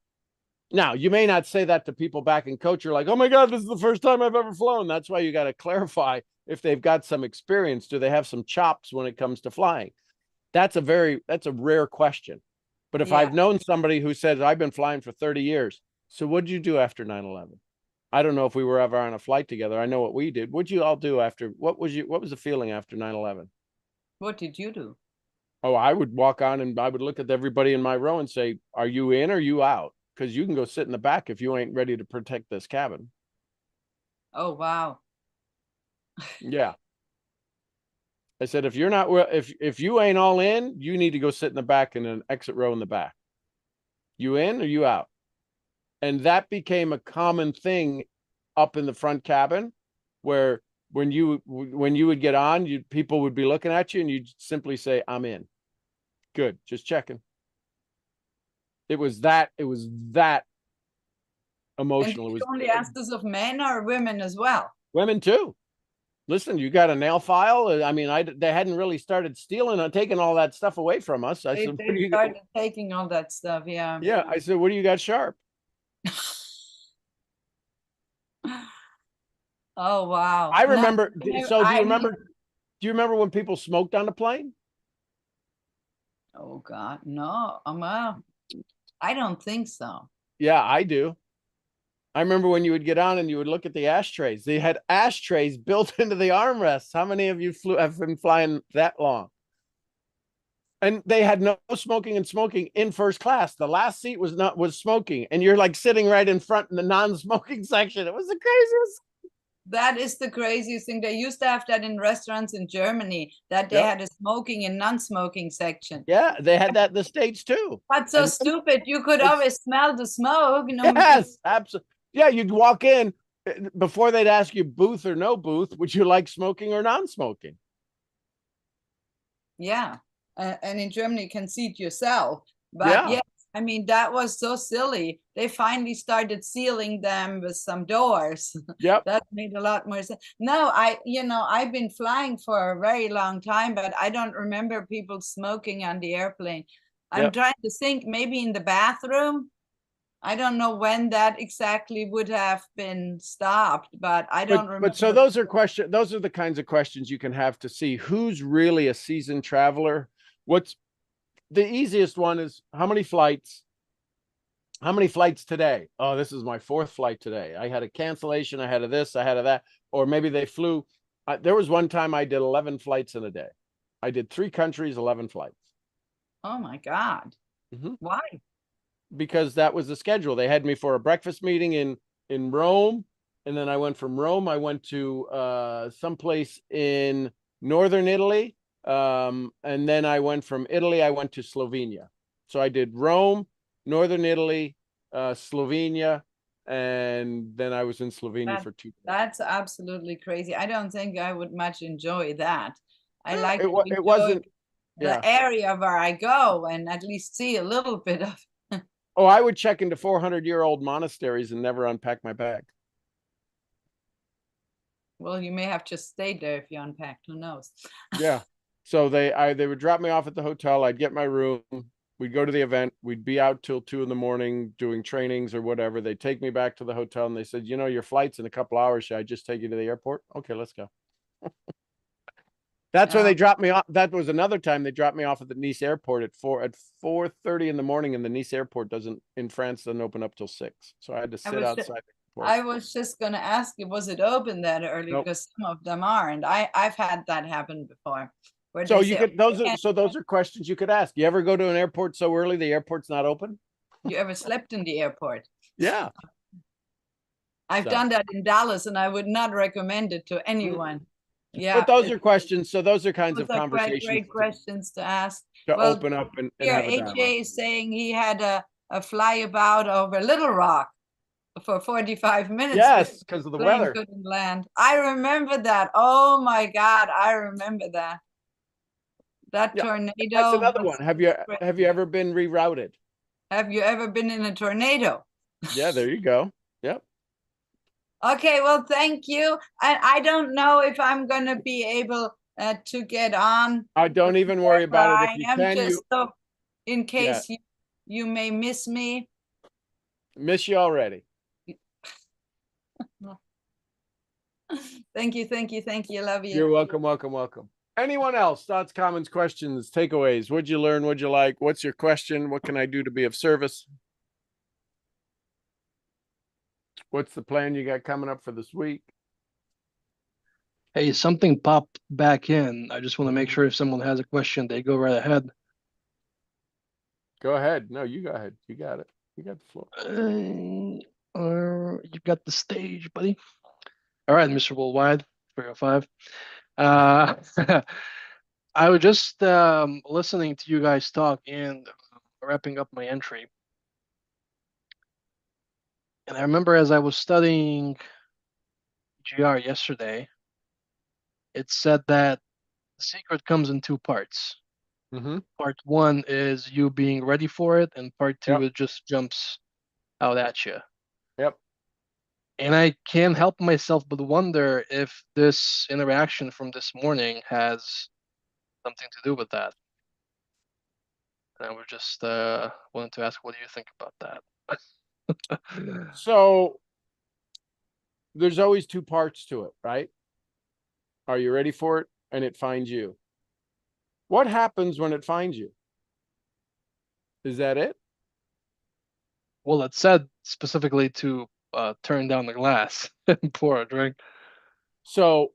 Now, you may not say that to people back in coach. You're like, oh my God, this is the first time I've ever flown. That's why you got to clarify if they've got some experience. Do they have some chops when it comes to flying? That's a rare question. But if Yeah. I've known somebody who says, I've been flying for 30 years. So what did you do after 9/11? I don't know if we were ever on a flight together. I know what we did. What'd you all do after, what was the feeling after 9/11? What did you do? Oh, I would walk on and I would look at everybody in my row and say, are you in or you out? Because you can go sit in the back if you ain't ready to protect this cabin. Oh, wow. Yeah. I said, if you're not, if you ain't all in, you need to go sit in the back in an exit row in the back. You in or you out? And that became a common thing up in the front cabin, where when you would get on, people would be looking at you and you'd simply say, I'm in. Good. Just checking. It was that emotional. And It was you only ask this of men or women as well? women too. Listen, you got a nail file? I mean, they hadn't really started stealing and taking all that stuff away from us. I said, They started taking all that stuff, yeah. Yeah, I said, what do you got sharp? Oh, wow. I No, remember. So do I you remember? Do you remember when people smoked on the plane? Oh, God, no. I don't think so. Yeah, I do. I remember when you would get on and you would look at the ashtrays. They had ashtrays built into the armrests. How many of you have been flying that long? And they had no smoking and smoking in first class. The last seat was smoking, and you're like sitting right in front in the non-smoking section. It was the craziest. That is the craziest thing. They used to have that in restaurants in Germany, that they had a smoking and non-smoking section. Yeah, they had that in the States too. That's so stupid. You could always smell the smoke. Yes, absolutely. Yeah, you'd walk in before they'd ask you booth or no booth. Would you like smoking or non-smoking? Yeah, and in Germany you can see it yourself. But yes, I mean, that was so silly. They finally started sealing them with some doors. Yep. That made a lot more sense. No, I've been flying for a very long time, but I don't remember people smoking on the airplane. I'm trying to think, maybe in the bathroom. I don't know when that exactly would have been stopped, but I don't remember. But so those are the kinds of questions you can have to see who's really a seasoned traveler. What's the easiest one is how many flights today? Oh, this is my 4th flight today. I had a cancellation. I had a this, I had a that, or maybe they flew. There was one time I did 11 flights in a day. I did 3 countries, 11 flights. Oh my God. Why? Because that was the schedule. They had me for a breakfast meeting in Rome. And then I went from Rome. I went to someplace in northern Italy. And then I went from Italy, I went to Slovenia. So I did Rome, northern Italy, Slovenia, and then I was in Slovenia for 2 days. That's absolutely crazy. I don't think I would much enjoy that. I like it wasn't the area where I go and at least see a little bit of. Oh, I would check into 400-year-old monasteries and never unpack my bag. Well, you may have just stayed there if you unpacked. Who knows? Yeah. So they would drop me off at the hotel. I'd get my room. We'd go to the event. We'd be out till 2 a.m. doing trainings or whatever. They'd take me back to the hotel and they said, your flight's in a couple hours. Should I just take you to the airport? Okay, let's go. That's when they dropped me off. That was another time they dropped me off at the Nice airport at 4:30 in the morning, and the Nice airport in France doesn't open up till 6. So I had to sit outside. I was just going to ask you, was it open that early? Nope. Because some of them aren't. I've had that happen before. So those are questions you could ask. You ever go to an airport so early the airport's not open? You ever slept in the airport? Yeah. I've done that in Dallas, and I would not recommend it to anyone. Yeah, but those are questions. So those are kinds of conversations. Great questions to ask. To open up and here, AJ is saying he had a flyabout over Little Rock. for 45 minutes. Yes, because of the Plane weather. couldn't land. I remember that. Oh my God, I remember that. That Yeah, tornado. That's another was one. Have you crazy. ever been rerouted? Have you ever been in a tornado? Yeah, there you go. Yep. Okay, well, thank you. I don't know if I'm gonna be able to get on. I don't even worry But about it. I If you am can, just you so in yeah, case you may miss me. miss you already. Thank you, thank you, thank you. Love you. You're welcome, welcome, welcome. Anyone else? Thoughts, comments, questions, takeaways? What'd you learn? What'd you like? What's your question? What can I do to be of service? What's the plan you got coming up for this week? Hey, something popped back in. I just want to make sure if someone has a question, they go right ahead. Go ahead. No, you go ahead. You got it. You got the floor. You've got the stage, buddy. All right, Mr. Worldwide, 305. Uh, I was just listening to you guys talk and wrapping up my entry. And I remember as I was studying GR yesterday, it said that the secret comes in two parts. Mm-hmm. Part one is you being ready for it, and part two, Yep. it just jumps out at you. Yep. And I can't help myself but wonder if this interaction from this morning has something to do with that. And I was just wanted to ask, what do you think about that? So there's always two parts to it, right? Are you ready for it? And it finds you. What happens when it finds you? Is that it? Well, it said specifically to turn down the glass and pour a drink. So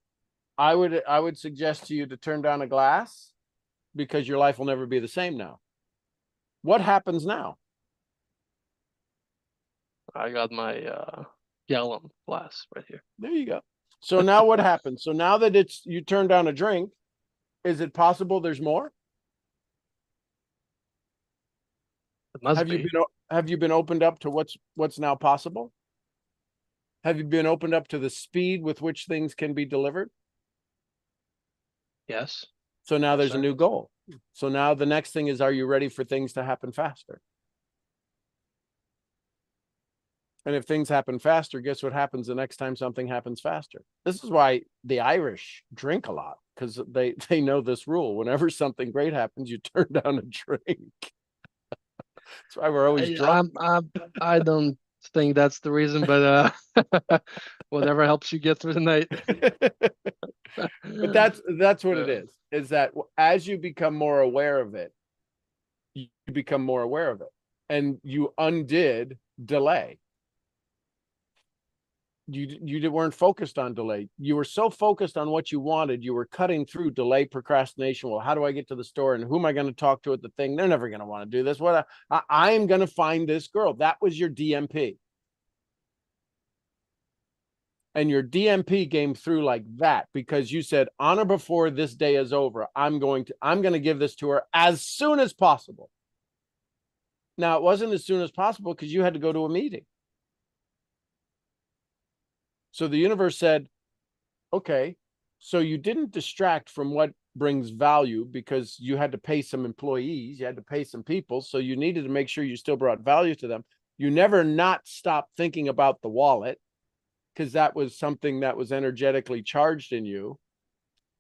I would suggest to you to turn down a glass because your life will never be the same now. What happens now? I got my gallon glass right here. There you go. So now what happens? So now that it's you turn down a drink, is it possible there's more? It must Have be. you been opened up to what's now possible? Have you been opened up to the speed with which things can be delivered? Yes. So now there's a sir. new goal. So now the next thing is, are you ready for things to happen faster? And if things happen faster, guess what happens the next time something happens faster? This is why the Irish drink a lot, because they know this rule. Whenever something great happens, you turn down a drink. That's why we're always drunk. I don't think that's the reason, but whatever helps you get through the night. But that's what it is that as you become more aware of it, you become more aware of it, and you undid delay. You weren't focused on delay. You were so focused on what you wanted, you were cutting through delay, procrastination. Well, how do I get to the store, and who am I going to talk to at the thing? They're never going to want to do this. What I am going to find this girl. That was your DMP. And your DMP came through like that because you said, on or before this day is over, I'm going to give this to her as soon as possible. Now, it wasn't as soon as possible because you had to go to a meeting. So the universe said, okay, so you didn't distract from what brings value because you had to pay some employees, you had to pay some people, so you needed to make sure you still brought value to them. You never not stopped thinking about the wallet, because that was something that was energetically charged in you.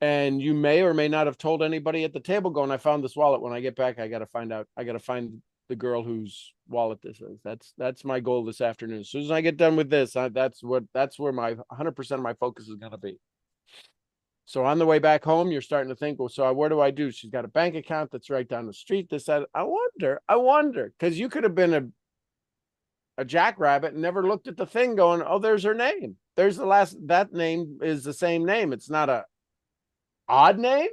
And you may or may not have told anybody at the table going, I found this wallet. When I get back, I got to find the girl whose wallet this is. That's my goal this afternoon. As soon as I get done with this, that's where my 100% of my focus is going to be. So on the way back home, you're starting to think, well, so what do I do? She's got a bank account that's right down the street. This, that. I wonder, because you could have been a jackrabbit and never looked at the thing going, oh, there's her name. There's that name is the same name. It's not a odd name,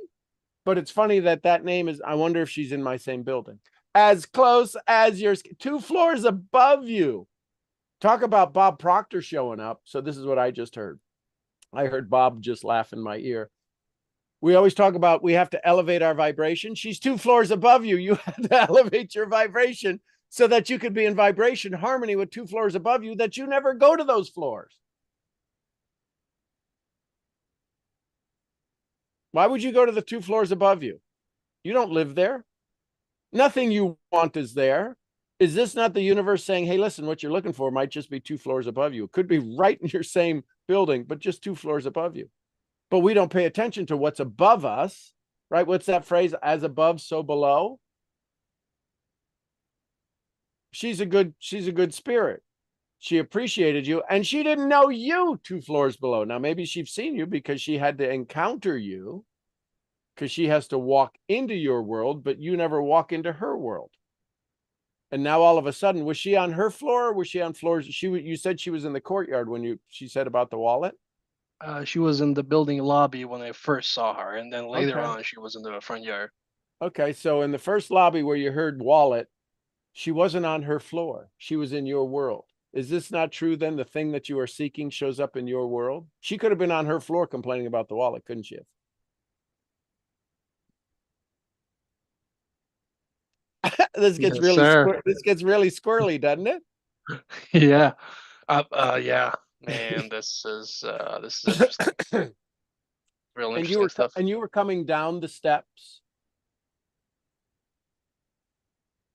but it's funny that name is, I wonder if she's in my same building. As close as yours, 2 floors above you. Talk about Bob Proctor showing up. So this is what I just heard. I heard Bob just laugh in my ear. We always talk about we have to elevate our vibration. She's 2 floors above you. You have to elevate your vibration. so that you could be in vibration harmony with 2 floors above you, that you never go to those floors. Why would you go to the 2 floors above you? You don't live there. Nothing you want is there. Is this not the universe saying, hey, listen, what you're looking for might just be 2 floors above you? It could be right in your same building, but just 2 floors above you. But we don't pay attention to what's above us, right? What's that phrase? As above, so below. She's a good spirit. She appreciated you, and she didn't know you 2 floors below. Now, maybe she's seen you because she had to encounter you, because she has to walk into your world, but you never walk into her world. And now all of a sudden, was she on her floor, or was she on floors? You said she was in the courtyard when she said about the wallet. She was in the building lobby when I first saw her, and then later Okay. on she was in the front yard. Okay, so in the first lobby where you heard wallet, she wasn't on her floor. She was in your world. Is this not true then? The thing that you are seeking shows up in your world. She could have been on her floor complaining about the wallet, couldn't she have? This gets Yes, really sir. this gets really squirrely, doesn't it? Yeah. Yeah. Man, this is interesting. Real And interesting stuff. you were coming down the steps,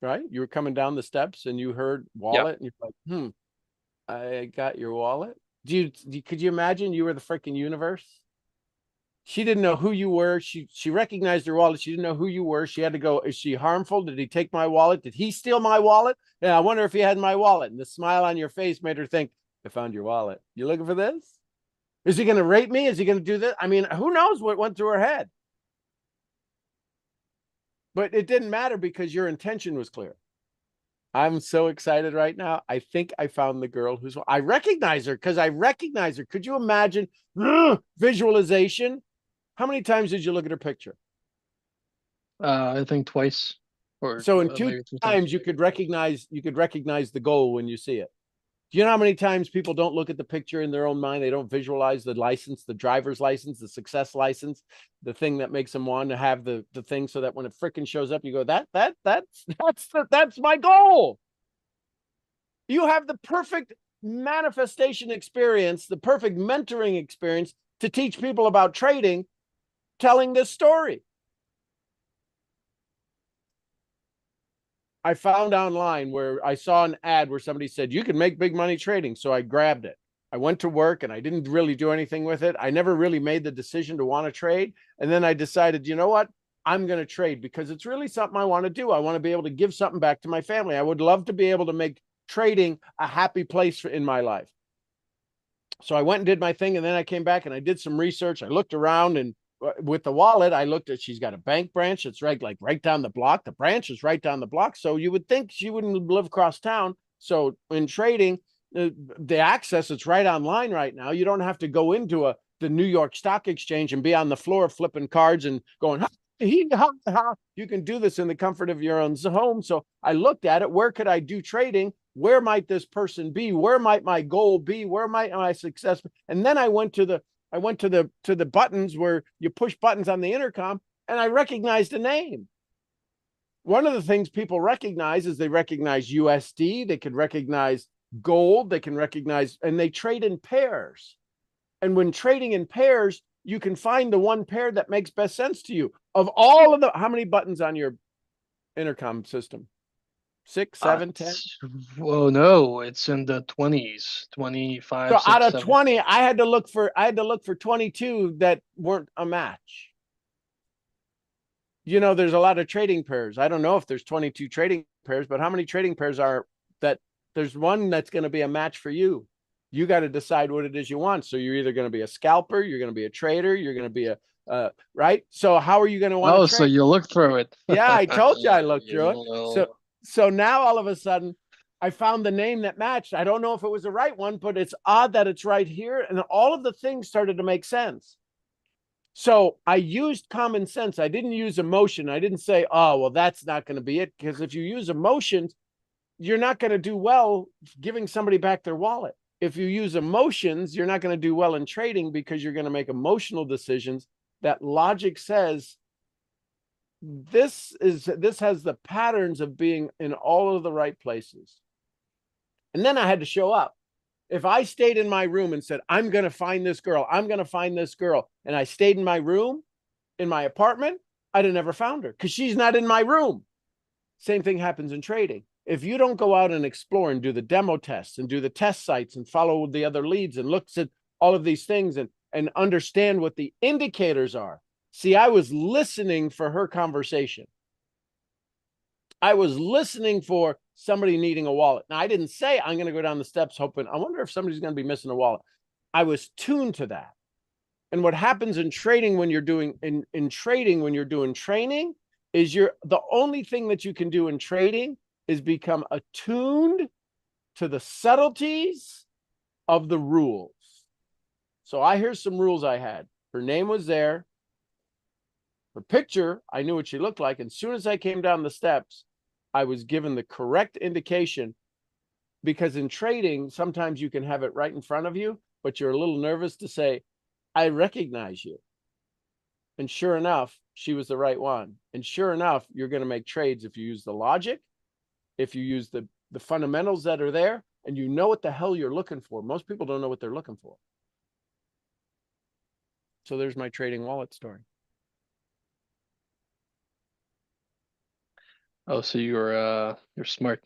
right? You were coming down the steps and you heard wallet, and you're like, I got your wallet. Could you imagine you were the freaking universe? She didn't know who you were. She recognized your wallet. She didn't know who you were. She had to go, is she harmful? Did he take my wallet? Did he steal my wallet? Yeah, I wonder if he had my wallet. And the smile on your face made her think, I found your wallet. You looking for this? Is he going to rape me? Is he going to do this? I mean, who knows what went through her head? But it didn't matter because your intention was clear. I'm so excited right now. I think I found the girl I recognize her because I recognize her. Could you imagine visualization? How many times did you look at her picture? I think twice. So in 2 maybe 3 times you could recognize the goal when you see it. Do you know how many times people don't look at the picture in their own mind? They don't visualize the license, the driver's license, the success license, the thing that makes them want to have the thing, so that when it frickin' shows up, you go, that's my goal. You have the perfect manifestation experience, the perfect mentoring experience to teach people about trading, telling this story. I found online where I saw an ad where somebody said, you can make big money trading. So I grabbed it. I went to work and I didn't really do anything with it. I never really made the decision to want to trade. And then I decided, you know what? I'm going to trade because it's really something I want to do. I want to be able to give something back to my family. I would love to be able to make trading a happy place in my life. So I went and did my thing. And then I came back and I did some research. I looked around, and with the wallet, I looked at, she's got a bank branch. It's right down the block. The branch is right down the block. So you would think she wouldn't live across town. So in trading, the access, it's right online right now. You don't have to go into the New York Stock Exchange and be on the floor flipping cards and going, you can do this in the comfort of your own home. So I looked at it. Where could I do trading? Where might this person be? Where might my goal be? Where might my success be? And then I went to the buttons where you push buttons on the intercom, and I recognized a name. One of the things people recognize is they recognize USD. They can recognize gold. They can recognize, and they trade in pairs. And when trading in pairs, you can find the one pair that makes best sense to you. Of all of how many buttons on your intercom system? 6, 7, 10? Well, no, it's in the 20s, 25. So 6, out of 7. 20, I had to look for 22 that weren't a match. You know, there's a lot of trading pairs. I don't know if there's 22 trading pairs, but how many trading pairs are that? There's one that's going to be a match for you. You got to decide what it is you want. So you're either going to be a scalper, you're going to be a trader, you're going to be right. So how are you going to want to trade? So you looked through it. Yeah, I told you I looked through it. So now all of a sudden I found the name that matched. I don't know if it was the right one, but it's odd that it's right here. And all of the things started to make sense. So I used common sense. I didn't use emotion. I didn't say, oh, well, that's not going to be it. Because if you use emotions, you're not going to do well giving somebody back their wallet. If you use emotions, you're not going to do well in trading because you're going to make emotional decisions that logic says this has the patterns of being in all of the right places. And then I had to show up. If I stayed in my room and said, I'm going to find this girl, I'm going to find this girl, and I stayed in my room, in my apartment, I'd have never found her because she's not in my room. Same thing happens in trading. If you don't go out and explore and do the demo tests and do the test sites and follow the other leads and look at all of these things and understand what the indicators are. See, I was listening for her conversation. I was listening for somebody needing a wallet. Now, I didn't say I'm going to go down the steps hoping, I wonder if somebody's going to be missing a wallet. I was tuned to that. And what happens in trading when you're doing in trading when you're doing training is the only thing that you can do in trading is become attuned to the subtleties of the rules. So here's some rules I had. Her name was there. Her picture, I knew what she looked like. And as soon as I came down the steps, I was given the correct indication, because in trading, sometimes you can have it right in front of you, but you're a little nervous to say, I recognize you. And sure enough, she was the right one. And sure enough, you're going to make trades if you use the logic, if you use the fundamentals that are there, and you know what the hell you're looking for. Most people don't know what they're looking for. So there's my trading wallet story. Oh, so you're smart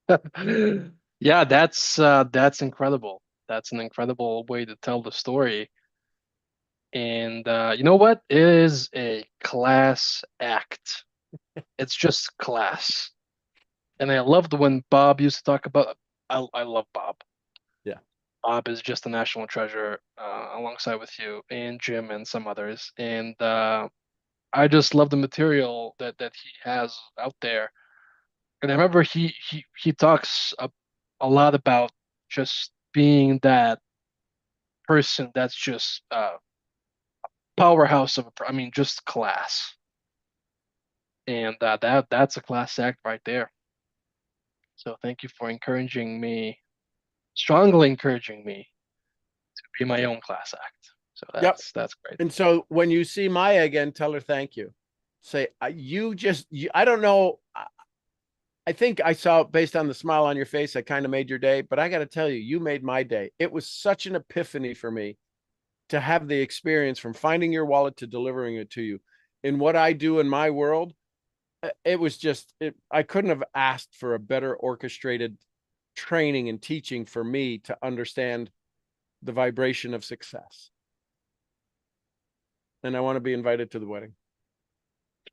now. Yeah, that's incredible. That's an incredible way to tell the story. And you know what? It is a class act. It's just class. And I loved when Bob used to talk about. I love Bob. Yeah. Bob is just a national treasure, alongside with you and Jim and some others. And I just love the material that he has out there. And I remember he talks a lot about just being that person that's just powerhouse of I mean, just class. And that's a class act right there. So thank you for encouraging me, strongly encouraging me to be my own class act. So that's great. And so when you see Maya again, tell her thank you. Say, I don't know. I think I saw, based on the smile on your face, I kind of made your day, but I got to tell you, you made my day. It was such an epiphany for me to have the experience from finding your wallet to delivering it to you. In what I do in my world, it was just, I couldn't have asked for a better orchestrated training and teaching for me to understand the vibration of success. And I want to be invited to the wedding.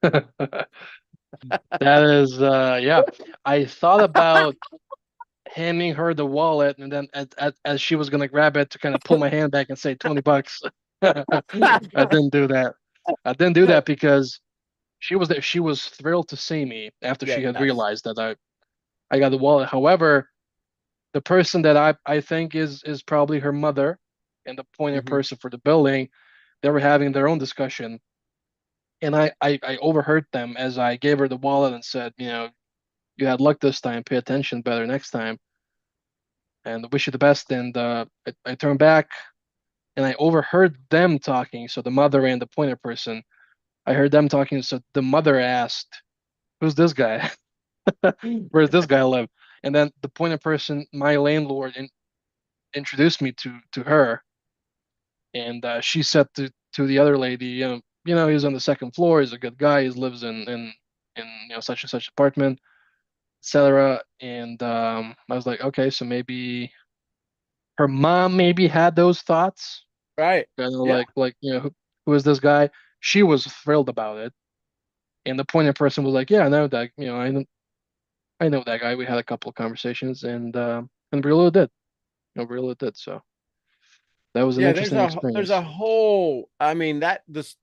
That is, yeah. I thought about handing her the wallet, and then as she was gonna grab it to kind of pull my hand back and say $20. I didn't do that. I didn't do that because she was there. She was thrilled to see me after she had realized that I got the wallet. However, the person that I think is probably her mother and the pointer person for the building, they were having their own discussion. And I overheard them as I gave her the wallet and said, you know, you had luck this time, pay attention better next time. And wish you the best. And I turned back and I overheard them talking. So the mother and the pointer person, I heard them talking. So the mother asked, who's this guy? Where does this guy live? And then the pointer person, my landlord, introduced me to her. And she said to the other lady, you know, he's on the second floor. He's a good guy. He lives in you know, such and such apartment, etc. And I was like, okay, so maybe her mom maybe had those thoughts, right? Kind of like you know, who is this guy? She was thrilled about it, and the pointed person was like, yeah, I know that, you know, I know that guy. We had a couple of conversations, and really did, you know, really did. So that was an interesting experience. There's a whole, I mean, that this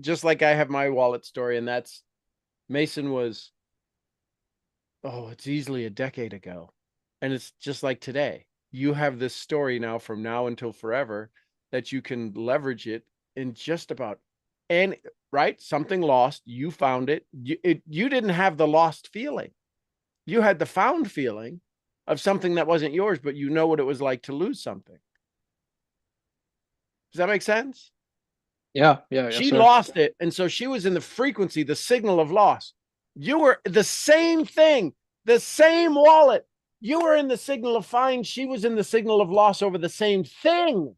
just like I have my wallet story, and that's Mason was, oh, it's easily a decade ago. And it's just like today. You have this story now from now until forever that you can leverage it in just about any, right? Something lost, you found it. You didn't have the lost feeling. You had the found feeling of something that wasn't yours, but you know what it was like to lose something. Does that make sense? Yeah, yes, She sir. lost it. And so she was in the frequency, the signal of loss. You were the same thing, the same wallet. You were in the signal of find. She was in the signal of loss over the same thing.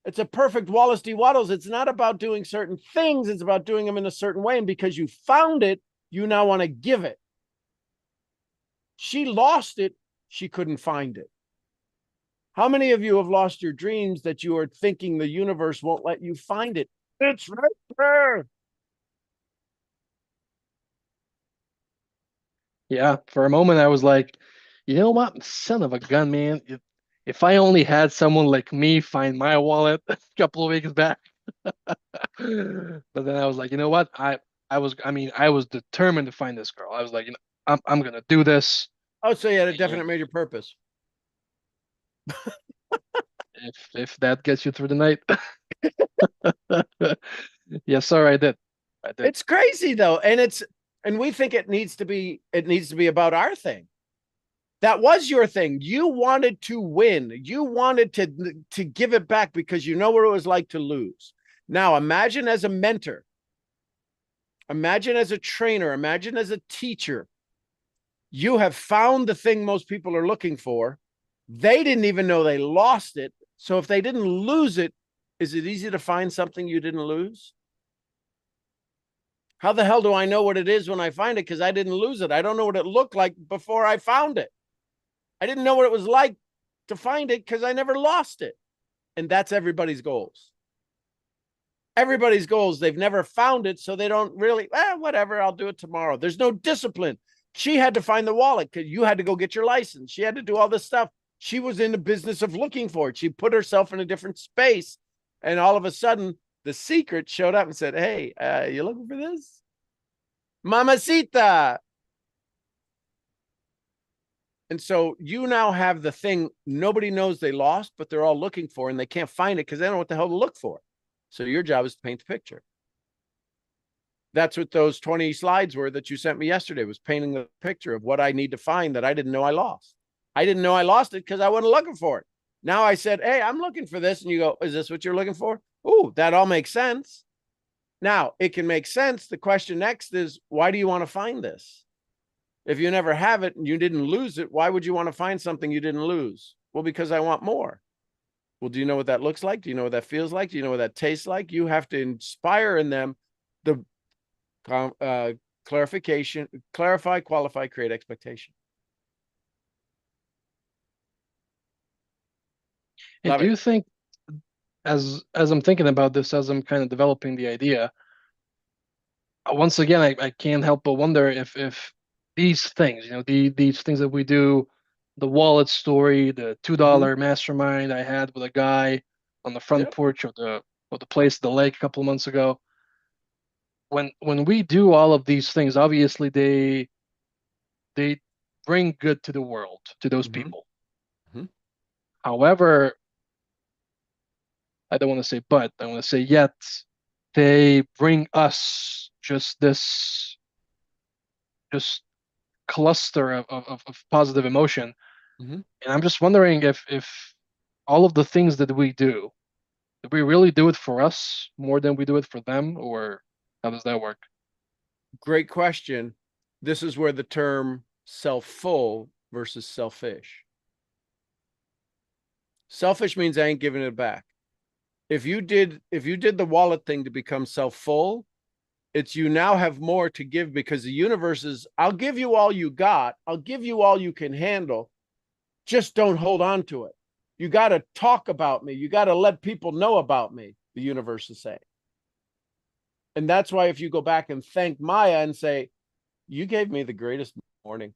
It's a perfect Wallace D. Wattles. It's not about doing certain things. It's about doing them in a certain way. And because you found it, you now want to give it. She lost it. She couldn't find it. How many of you have lost your dreams that you are thinking the universe won't let you find it? It's right there. Yeah, for a moment I was like, you know what, son of a gun, man. If I only had someone like me find my wallet a couple of weeks back. But then I was like, you know what? I was determined to find this girl. I was like, I'm gonna do this. Oh, so you had a definite major purpose. If that gets you through the night. Yes, sir, I did. I did. It's crazy though, and we think it needs to be about our thing. That was your thing. You wanted to win. You wanted to give it back because you know what it was like to lose. Now imagine as a mentor, imagine as a trainer, imagine as a teacher. You have found the thing most people are looking for. They didn't even know they lost it. So if they didn't lose it, is it easy to find something you didn't lose? How the hell do I know what it is when I find it? Because I didn't lose it. I don't know what it looked like before I found it. I didn't know what it was like to find it because I never lost it. And that's everybody's goals. Everybody's goals. They've never found it, so they don't really, whatever, I'll do it tomorrow. There's no discipline. She had to find the wallet because you had to go get your license. She had to do all this stuff. She was in the business of looking for it. She put herself in a different space. And all of a sudden, the secret showed up and said, hey, you looking for this? Mamacita. And so you now have the thing nobody knows they lost, but they're all looking for, and they can't find it because they don't know what the hell to look for. So your job is to paint the picture. That's what those 20 slides were that you sent me yesterday, was painting the picture of what I need to find that I didn't know I lost. I didn't know I lost it because I wasn't looking for it. Now I said, hey, I'm looking for this. And you go, is this what you're looking for? Oh, that all makes sense. Now it can make sense. The question next is, why do you want to find this? If you never have it and you didn't lose it, why would you want to find something you didn't lose? Well, because I want more. Well, do you know what that looks like? Do you know what that feels like? Do you know what that tastes like? You have to inspire in them the clarification, clarify, qualify, create expectation. And Love do it. you think, as I'm thinking about this, as I'm kind of developing the idea, once again, I can't help but wonder if these things, these things that we do, the wallet story, the $2 mastermind I had with a guy on the front porch of the place, the lake, a couple of months ago. When we do all of these things, obviously they bring good to the world, to those people. However, I don't want to say but, I want to say yet, they bring us just this cluster of positive emotion. And I'm just wondering if all of the things that we do we really do it for us more than we do it for them, or how does that work? Great question. This is where the term self-full versus selfish. Selfish means I ain't giving it back. If you did the wallet thing to become self-full, it's you now have more to give, because the universe is, I'll give you all you got. I'll give you all you can handle. Just don't hold on to it. You got to talk about me. You got to let people know about me, the universe is saying. And that's why if you go back and thank Maya and say, you gave me the greatest morning.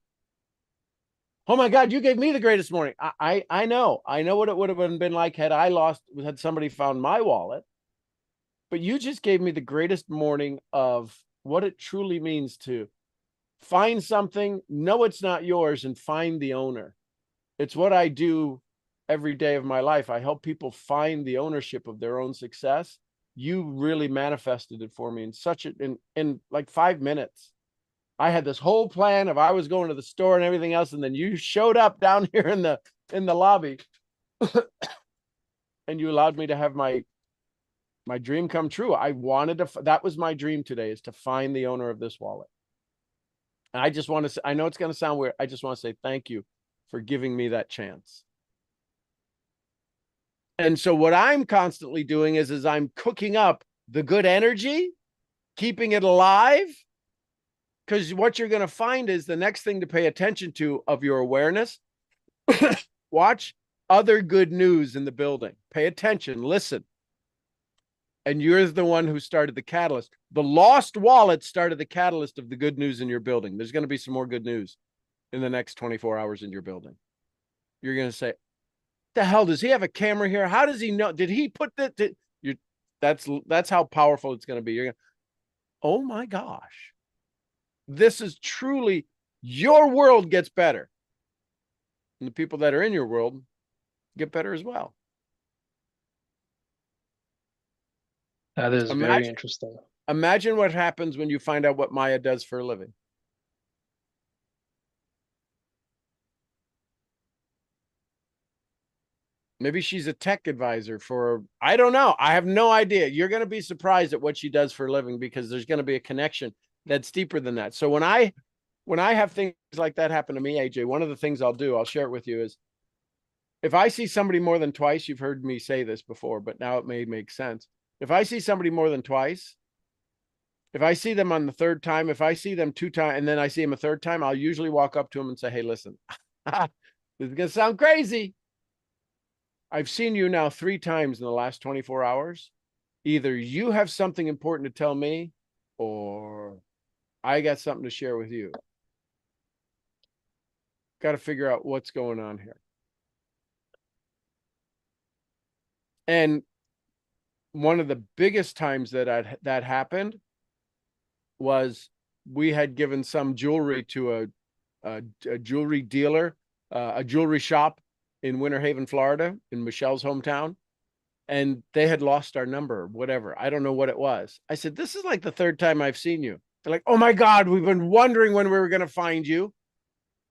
Oh my God, you gave me the greatest morning. I know what it would have been like had somebody found my wallet. But you just gave me the greatest morning of what it truly means to find something, know it's not yours, and find the owner. It's what I do every day of my life. I help people find the ownership of their own success. You really manifested it for me in like 5 minutes. I had this whole plan of I was going to the store and everything else, and then you showed up down here in the lobby and you allowed me to have my My dream come true. I wanted to, that was my dream today, is to find the owner of this wallet. And I just want to say, I know it's going to sound weird. I just want to say thank you for giving me that chance. And so what I'm constantly doing is I'm cooking up the good energy, keeping it alive. Because what you're going to find is the next thing to pay attention to of your awareness. Watch other good news in the building. Pay attention, listen. And you're the one who started the catalyst. The lost wallet started the catalyst of the good news in your building. There's going to be some more good news in the next 24 hours in your building. You're going to say, the hell, does he have a camera here? How does he know? Did he put that? That's how powerful it's going to be. You're going, oh my gosh, this is truly, your world gets better. And the people that are in your world get better as well. That is very interesting. Imagine what happens when you find out what Maya does for a living. Maybe she's a tech advisor for, I don't know. I have no idea. You're going to be surprised at what she does for a living, because there's going to be a connection that's deeper than that. So when I have things like that happen to me, AJ, one of the things I'll do, I'll share it with you, is if I see somebody more than twice, you've heard me say this before, but now it may make sense. If I see somebody more than twice, if I see them on the third time, if I see them 2 times and then I see them a third time, I'll usually walk up to them and say, hey, listen, this is going to sound crazy. I've seen you now 3 times in the last 24 hours. Either you have something important to tell me, or I got something to share with you. Got to figure out what's going on here. And one of the biggest times that that happened was we had given some jewelry to a jewelry dealer, a jewelry shop in Winter Haven, Florida, in Michelle's hometown. And they had lost our number, whatever. I don't know what it was. I said, this is like the 3rd time I've seen you. They're like, oh my God, we've been wondering when we were going to find you.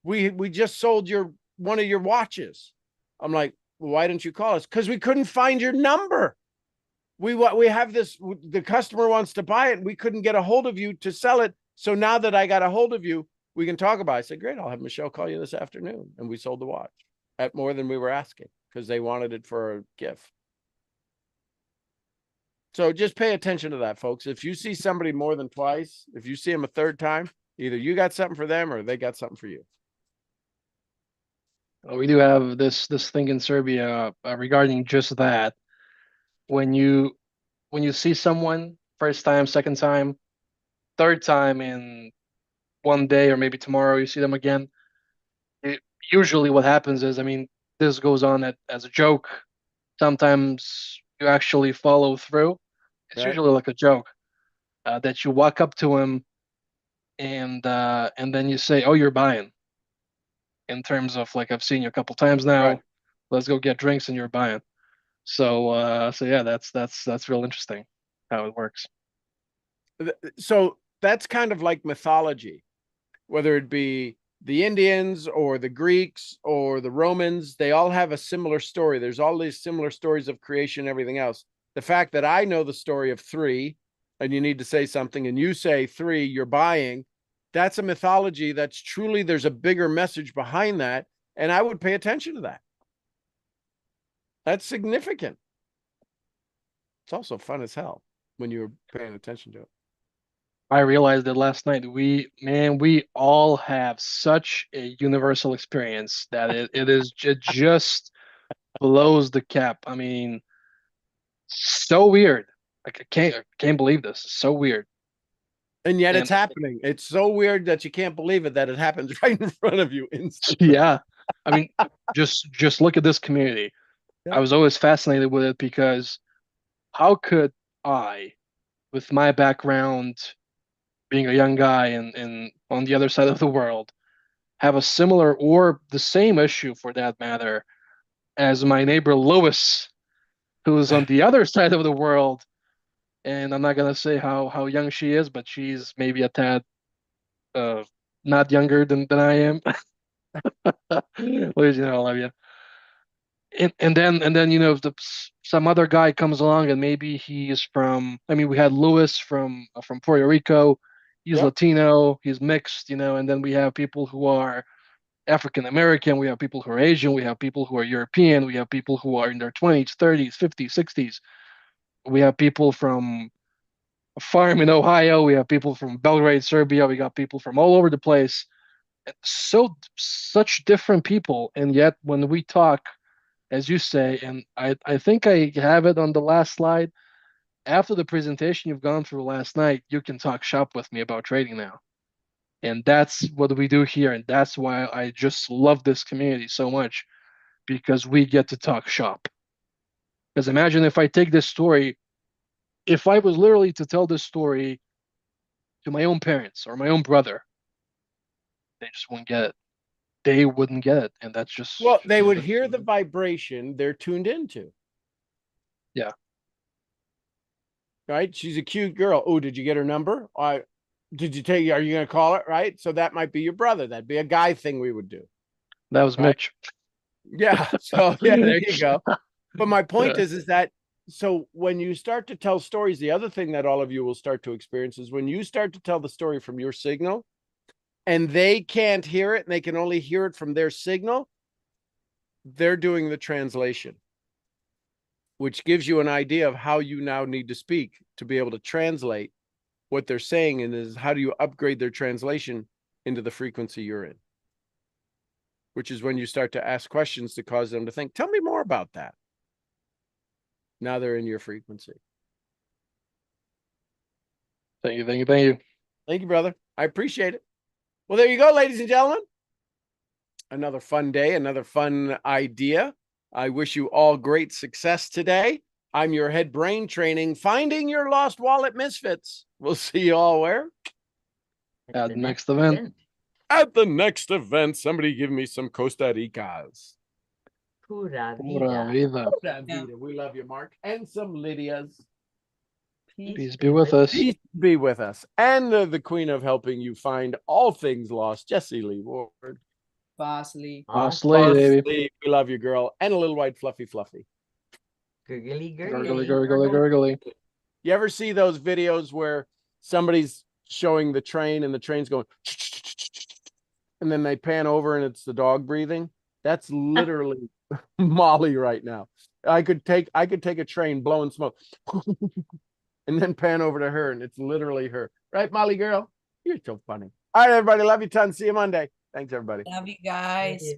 We just sold one of your watches. I'm like, well, why didn't you call us? Because we couldn't find your number. We have this, the customer wants to buy it, and we couldn't get a hold of you to sell it. So now that I got a hold of you, we can talk about it. I said, great, I'll have Michelle call you this afternoon. And we sold the watch at more than we were asking, because they wanted it for a gift. So just pay attention to that, folks. If you see somebody more than twice, if you see them a 3rd time, either you got something for them or they got something for you. We do have this thing in Serbia regarding just that. When you see someone 1st time, 2nd time, 3rd time in one day, or maybe tomorrow you see them again, usually what happens is, I mean, this goes on as a joke. Sometimes you actually follow through. It's usually like a joke that you walk up to him and then you say, oh, you're buying. In terms of like, I've seen you a couple times now. Right. Let's go get drinks and you're buying. So yeah, that's real interesting how it works. So that's kind of like mythology, whether it be the Indians or the Greeks or the Romans, they all have a similar story. There's all these similar stories of creation and everything else. The fact that I know the story of 3 and you need to say something and you say 3, you're buying, that's a mythology. That's truly, there's a bigger message behind that. And I would pay attention to that. That's significant. It's also fun as hell when you're paying attention to it. I realized that last night. We all have such a universal experience that it just blows the cap. I mean, so weird. Like I can't believe this. It's so weird. And yet it's happening. It's so weird that you can't believe it, that it happens right in front of you instantly. Yeah. I mean, just look at this community. Yeah. I was always fascinated with it, because how could I, with my background, being a young guy and on the other side of the world, have a similar or the same issue, for that matter, as my neighbor Lewis, who's on the other side of the world. And I'm not gonna say how young she is, but she's maybe a tad not younger than I am. Well, you know, I love you. and then if some other guy comes along and maybe he's from, I mean, we had Lewis from Puerto Rico. He's Yep. Latino, he's mixed, and then we have people who are African American, we have people who are Asian, we have people who are European, we have people who are in their 20s, 30s, 50s, 60s. We have people from a farm in Ohio, we have people from Belgrade, Serbia, we got people from all over the place. Such different people, and yet when we talk, as you say, and I think I have it on the last slide. After the presentation you've gone through last night, you can talk shop with me about trading now. And that's what we do here. And that's why I just love this community so much, because we get to talk shop. Because imagine if I take this story, if I was literally to tell this story to my own parents or my own brother, they just wouldn't get it. They wouldn't get it. And that's just. Well, they would hear the vibration they're tuned into. Yeah. Right? She's a cute girl. Oh, did you get her number? Did you take? Are you going to call it? Right? So that might be your brother. That'd be a guy thing we would do. That was Right. Mitch. Yeah. So yeah, there you go. But my point Yeah. is that so when you start to tell stories, the other thing that all of you will start to experience is when you start to tell the story from your signal and they can't hear it and they can only hear it from their signal, they're doing the translation, which gives you an idea of how you now need to speak to be able to translate what they're saying, and is how do you upgrade their translation into the frequency you're in, which is when you start to ask questions to cause them to think, tell me more about that. Now they're in your frequency. Thank you, thank you, thank you. Thank you, brother. I appreciate it. Well, there you go, ladies and gentlemen. Another fun day, another fun idea. I wish you all great success today. I'm your head brain training, finding your lost wallet misfits. We'll see you all where? At the next event. At the next event. Somebody give me some Costa Ricas. Pura Pura vida. vida. Pura vida. We love you, Mark. And some Lydias. Peace be with us. Peace be with us. And the queen of helping you find all things lost, Jessie Lee Ward. Bosley. Boss lady, baby. Lee, we love you, girl. And a little white fluffy fluffy. Gurgly, Gurgly, gurgly. gurgly, gurgly. You ever see those videos where somebody's showing the train and the train's going and then they pan over and it's the dog breathing? That's literally Molly right now. I could take a train blowing smoke and then pan over to her and it's literally her. Right, Molly girl? You're so funny. All right, everybody. Love you tons. See you Monday. Thanks, everybody. Love you guys.